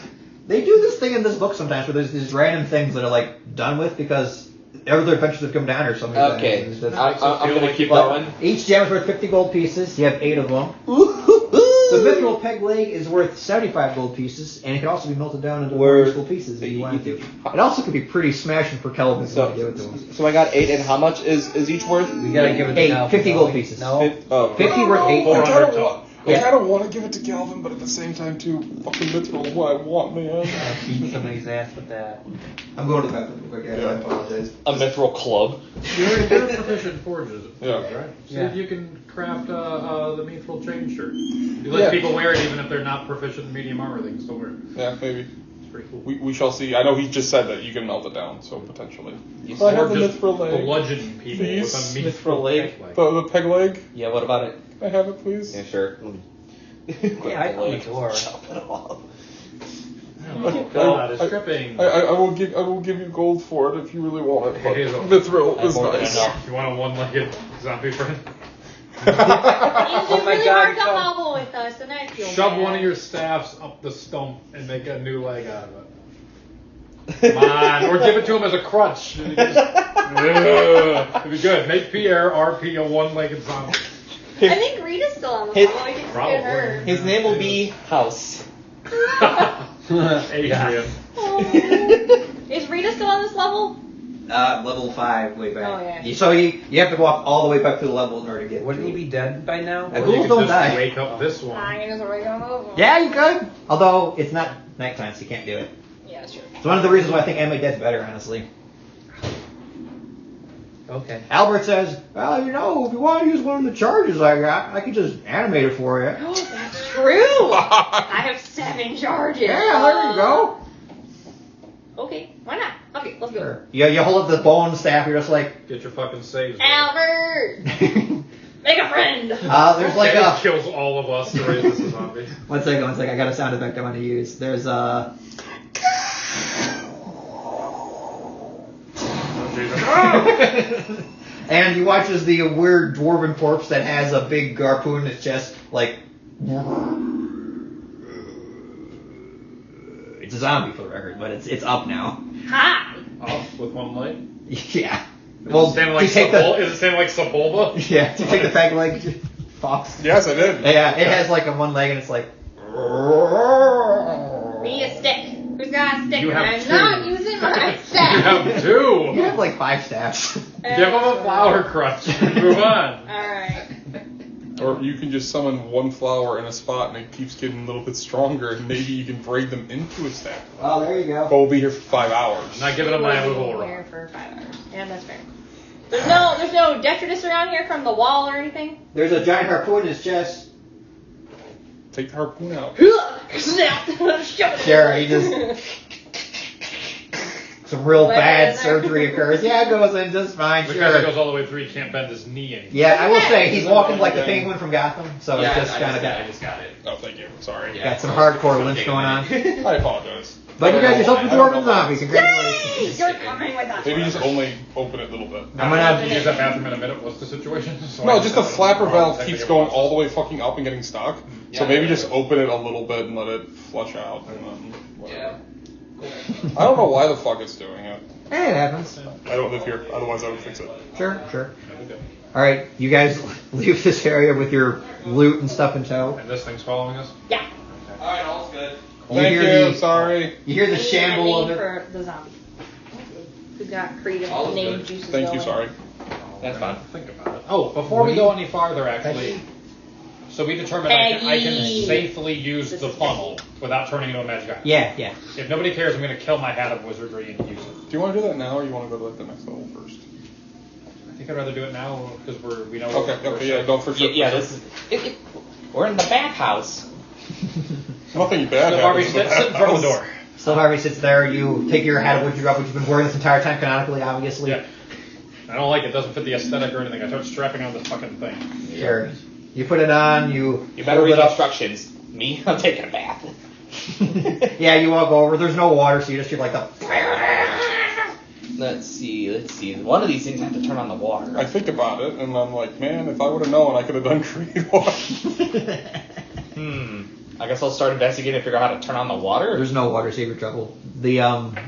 they do this thing in this book sometimes where there's these random things that are like done with because other adventures have come down or something. Okay, I'm gonna keep going. Each gem is worth 50 gold pieces. You have 8 of them. The mithril peg leg is worth 75 gold pieces, and it can also be melted down into useful pieces if you want to. It also could be pretty smashing for Kelvin if you want to give it to him. So I got 8, and how much is each worth? We gotta give it to 8, Cal. 50 gold pieces. No. 50 worth 8. I kind of want to give it to Galvin, but at the same time, too, fucking mithril is what I want, man. Beat somebody's ass with that. I'm going to the bathroom real quick. I apologize. A mithril club. You're proficient forges, right? See if you can craft the mithril chain shirt. You let people wear it even if they're not proficient in medium armor, they can still wear it. Yeah, maybe. It's pretty cool. We shall see. I know he just said that you can melt it down, so potentially. Yes. But I have Or the just mithril leg. bludgeon people Please. with a Mithril leg. peg leg. The peg leg. Yeah, what about it? I have it, please. Yeah, sure. Yeah, I know it's war. Chop it off. Oh god, it's tripping. I will give you gold for it if you really want it. But Here you go. mithril is more than nice. enough. You want a one-legged zombie friend? You did Oh my really God, hard to Cal. hobble with us, and I feel Shove bad. one of your staffs up the stump and make a new leg out of it. Come on, or give it to him as a crutch. It'd be good. Make Pierre RP a one-legged zombie. I think Rita's still on the His- phone. We can Probably. get her. His name will be House. Adrian. Is Rita still on this level? Level 5, way back. Oh, yeah. So you have to walk all the way back to the level in order to get. Wouldn't he be dead by now? Yeah, Or ghouls you could don't just die. wake up this one. I can just wake him over. Yeah, you could. Although it's not nighttime, so you can't do it. Yeah, sure. It's one of the reasons why I think Animate Dead's better, honestly. Okay. Albert says, well, you know, if you want to use one of the charges I got, I could just animate it for you. Oh, that's true. I have 7 charges. Yeah, there you go. Okay, why not? Okay, let's go. Sure. You hold up the bone staff, you're just like, Get your fucking saves. Albert, make a friend. there's like It a... kills all of us to raise this a zombie. One second, I got a sound effect I want to use. There's a... And you watch as the weird dwarven corpse that has a big harpoon in its chest, like... It's a zombie for the record, but it's up now. Hi. Off with one leg? Yeah. Well, is it the standing like Sebulba? yeah. To take the peg leg, fox. Yes, I did. Yeah, it has like a one leg and it's like. Need a stick. Who's got a stick? You have I'm two. not using my You stick. have two. You have like 5 staffs. Give him a flower crutch. Move on. Alright. Or you can just summon one flower in a spot and it keeps getting a little bit stronger and maybe you can break them into a stack. Oh, there you But go. we'll be here for 5 hours. I'm not giving him my We'll be immovable here rock. for 5 hours. Yeah, that's fair. There's no detritus around here from the wall or anything? There's a giant harpoon in his chest. Take the harpoon out. Snap! Shove it in. Sure, he just. Some real Let it bad in there. surgery occurs. Yeah, it goes in just fine, Because it sure. goes all the way through, he can't bend his knee anymore. Yeah, I will say, he's Isn't walking it like the one thing? penguin from Gotham, so Yeah, it's just I kind of just got it. Oh, thank you. Sorry. Yeah. got some hardcore limps going on. I apologize. But you guys yourself a I don't know dwarven why. zombie. Congratulations. Yay! You're coming with us. Maybe just only open it a little bit. I'm gonna have to use that bathroom in a minute. What's the situation? So No, I just the have to- flapper valve Technically keeps it going was- all the way fucking up and getting stuck. So Yeah. maybe just open it a little bit and let it flush out. And then whatever. Yeah. I don't know why the fuck it's doing it. Hey, it happens. I don't live here. Otherwise, I would fix it. Sure, sure. Alright, you guys leave this area with your loot and stuff in tow. And this thing's following us? Yeah. Alright, all's good. Thank you. hear the, Sorry. you hear the I need shamble a of name it. for the zombie. Who's got creative All is name good. juices Thank you. going. Sorry. That's fine. Think about it. Oh, before we go any farther, actually, so we determined I can Peggy. safely use This the is funnel Peggy. without turning into a magic item. Yeah, yeah. If nobody cares, I'm going to kill my hat of wizardry and use it. Do you want to do that now, or you want to go to like the next level first? I think I'd rather do it now because we know. Okay. we're Okay. Yeah. Don't for sure. Yeah, this is. We're in the bathhouse. Nothing bad So Barbie, happens. sit in front of the door. So Harvey sits there, you take your hat of wood you which you've been wearing this entire time canonically, obviously. Yeah. I don't like it. Doesn't fit the aesthetic or anything. I start strapping on this fucking thing. Sure. You put it on, you better hold read it the up. instructions. Me, I'm taking a bath. Yeah, you walk over, there's no water, so you just feel like the Let's see. One of these things I have to turn on the water. I think about it, and I'm like, man, if I would have known, I could have done creed one. I guess I'll start investigating and figure out how to turn on the water. There's no water, save your trouble. The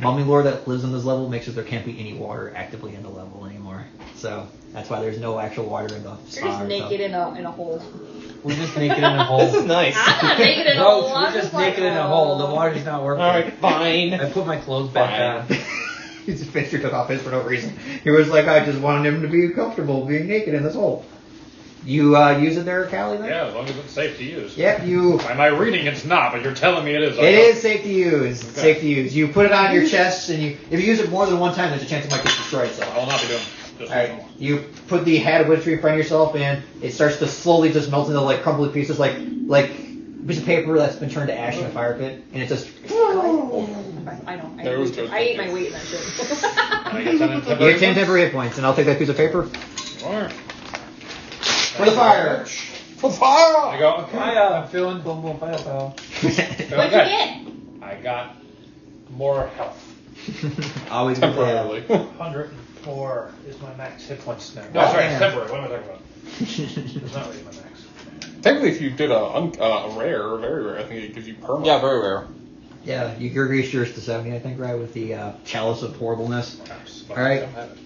mummy lore that lives on this level makes it there can't be any water actively in the level anymore. So that's why there's no actual water in the You're just naked in a hole. We're just naked in a hole. This is nice. I'm not naked in a No, hole. I'm we're just like, naked in a hole. The water's not working. Alright, fine. I put my clothes back Fine. on. He just Fincher took off his for no reason. He was like, I just wanted him to be comfortable being naked in this hole. You use it there, Callie, then? Yeah, as long as it's safe to use. Yep, you... By my reading, it's not, but you're telling me it is. It is safe to use. It's safe to use. You put it on your chest, and if you use it more than one time, there's a chance it might get destroyed. So, I will not be doing just alright, you put the hat of witchery in front of yourself, and it starts to slowly just melt into like crumbly pieces, like a piece of paper that's been turned to ash in a fire pit, and it just... I know. There was good. I ate my weight in that shit. I get 10 You get 10 temporary hit points, and I'll take that piece of paper. Sure. For the fire! For fire! I go, okay. I'm feeling boom boom fire power. What'd you get? I got more health. Always good to have. Temporarily. 104 is my max hit points now. Oh, No, sorry, yeah. it's temporary. What am I talking about? It's not really my max. Technically, if you did a rare or very rare, I think it gives you permanent. Yeah, very rare. Yeah, you increased yours to 70, I think, right, with the Chalice of Horribleness. Perhaps. All right. I don't have it.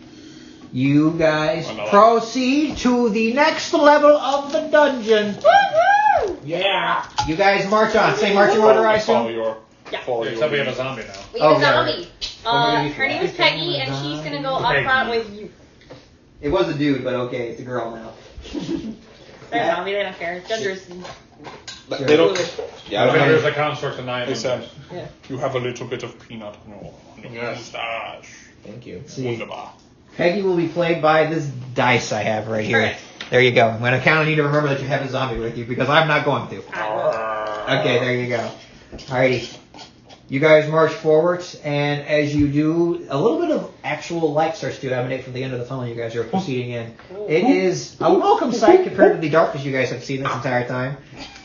You guys Another. proceed to the next level of the dungeon. Woohoo! Yeah. You guys march on. Same marching order, I Follow assume? your. Yeah. Follow Except we your. have a zombie now. We Oh, have a yeah. zombie. Her name is Peggy, and she's gonna go up Peggy. front with you. It was a dude, but okay, it's a girl now. They're a zombie. They don't care. Gender is They don't. Yeah, I don't There's know. a construct of 9. They said, Yeah. you have a little bit of peanut on your Yes. mustache. Thank you. See. Wunderbar. Peggy will be played by this dice I have right here. Correct. There you go. I'm going to count on you to remember that you have a zombie with you, because I'm not going to. Okay, there you go. Alrighty. You guys march forward, and as you do, a little bit of actual light starts to emanate from the end of the tunnel you guys are proceeding in. It is a welcome sight compared to the darkness you guys have seen this entire time.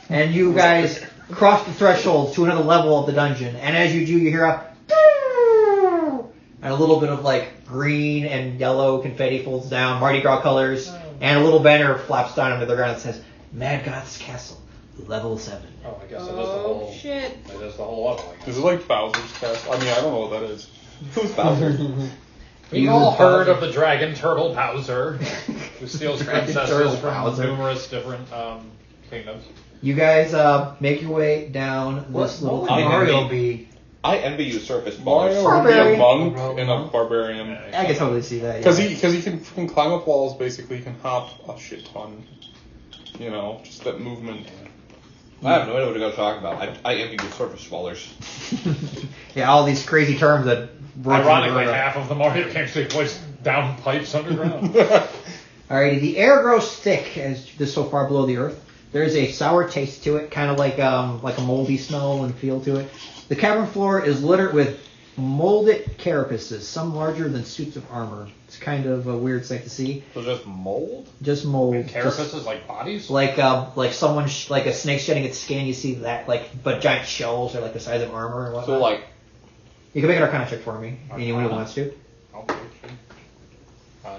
And you guys cross the threshold to another level of the dungeon, and as you do, you hear a and a little bit of like green and yellow confetti folds down, Mardi Gras colors, and a little banner flaps down under the ground that says, Maddgoth's Castle, level 7. Oh, I guess it does the whole. shit. It does the whole level. I guess. Is it like Bowser's Castle? I mean, I don't know what that is. Who's Bowser? We've You all heard Bowser. of the dragon turtle Bowser, who steals Dragon princesses turtle from Bowser. numerous different kingdoms. You guys make your way down this little What would Mario be? I envy you, surface Mario ballers. would be a Barbarian. monk and a barbarian. I can totally see that. Because yeah. he can climb up walls, basically. He can hop a shit ton. You know, just that movement. I have no idea what you're going to talk about. I envy you, surface ballers. Yeah, all these crazy terms that. Ironically, half of the Mario games take place down pipes underground. Alrighty, the air grows thick as this so far below the earth. There's a sour taste to it, kind of like a moldy smell and feel to it. The cavern floor is littered with molded carapaces, some larger than suits of armor. It's kind of a weird sight to see. So just mold? Just mold. Carapaces like bodies? Like someone like a snake shedding its skin. You see that but giant shells are like the size of armor and whatnot. So like, you can make an Arcana check for me. Anyone who wants to. Okay.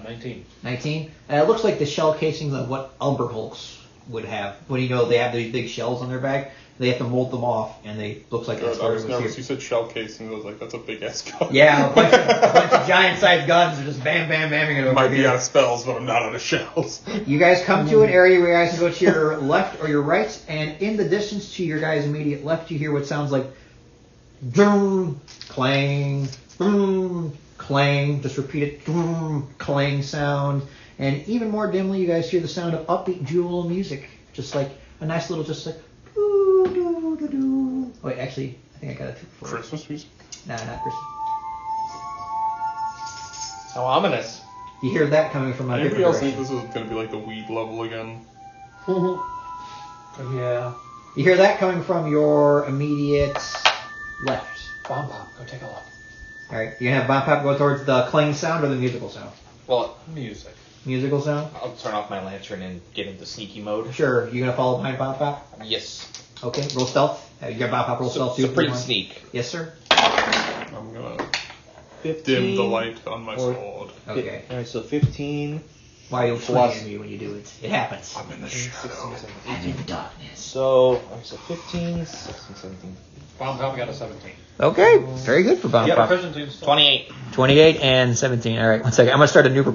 19. 19. It looks like the shell casings of what Umber Hulks would have. When they have these big shells on their back, they have to mold them off, and they looks like that's I what it was was nervous. here. You said shell casing. I was like, that's a big ass gun. Yeah, a bunch of giant-sized guns are just bam, bam, bamming it over Might be here. out of spells, but I'm not out of shells. You guys come to an area where you guys can go to your left or your right, and in the distance to your guys' immediate left, you hear what sounds like doom, clang, boom, clang. Just repeat it, doom, clang sound. And even more dimly, you guys hear the sound of upbeat jewel music. Just like a nice little, just like, doo, doo, doo, doo. Wait, actually, I think I got it for it. Christmas music? Nah, not Christmas. how ominous. You hear that coming from a Anybody different else think direction. this is going to be like the weed level again? Yeah. You hear that coming from your immediate left. Bomb Pop, go take a look. All right, you're gonna have Bomb Pop go towards the clang sound or the musical sound? Well, Music. Musical sound? I'll turn off my lantern and get into sneaky mode. Sure. You're gonna follow behind Bomb Pop? Yes. Okay. Roll stealth. You got Bomb Pop roll stealth too. Supreme if you want. sneak. Yes, sir. I'm going to 15. dim the light on my Or- sword. Okay. Alright, so 15. Why are you Plus- looking at me when you do it? It happens. I'm in the 16, shadow. 17, I'm 18. in the darkness. So, alright, so 15, 16, 17. Bomb Pop got a 17. Okay. Very good for Bomb Yeah, Pop. Prison Team's 28. 28 and 17. All right. One second. I'm gonna start a new record.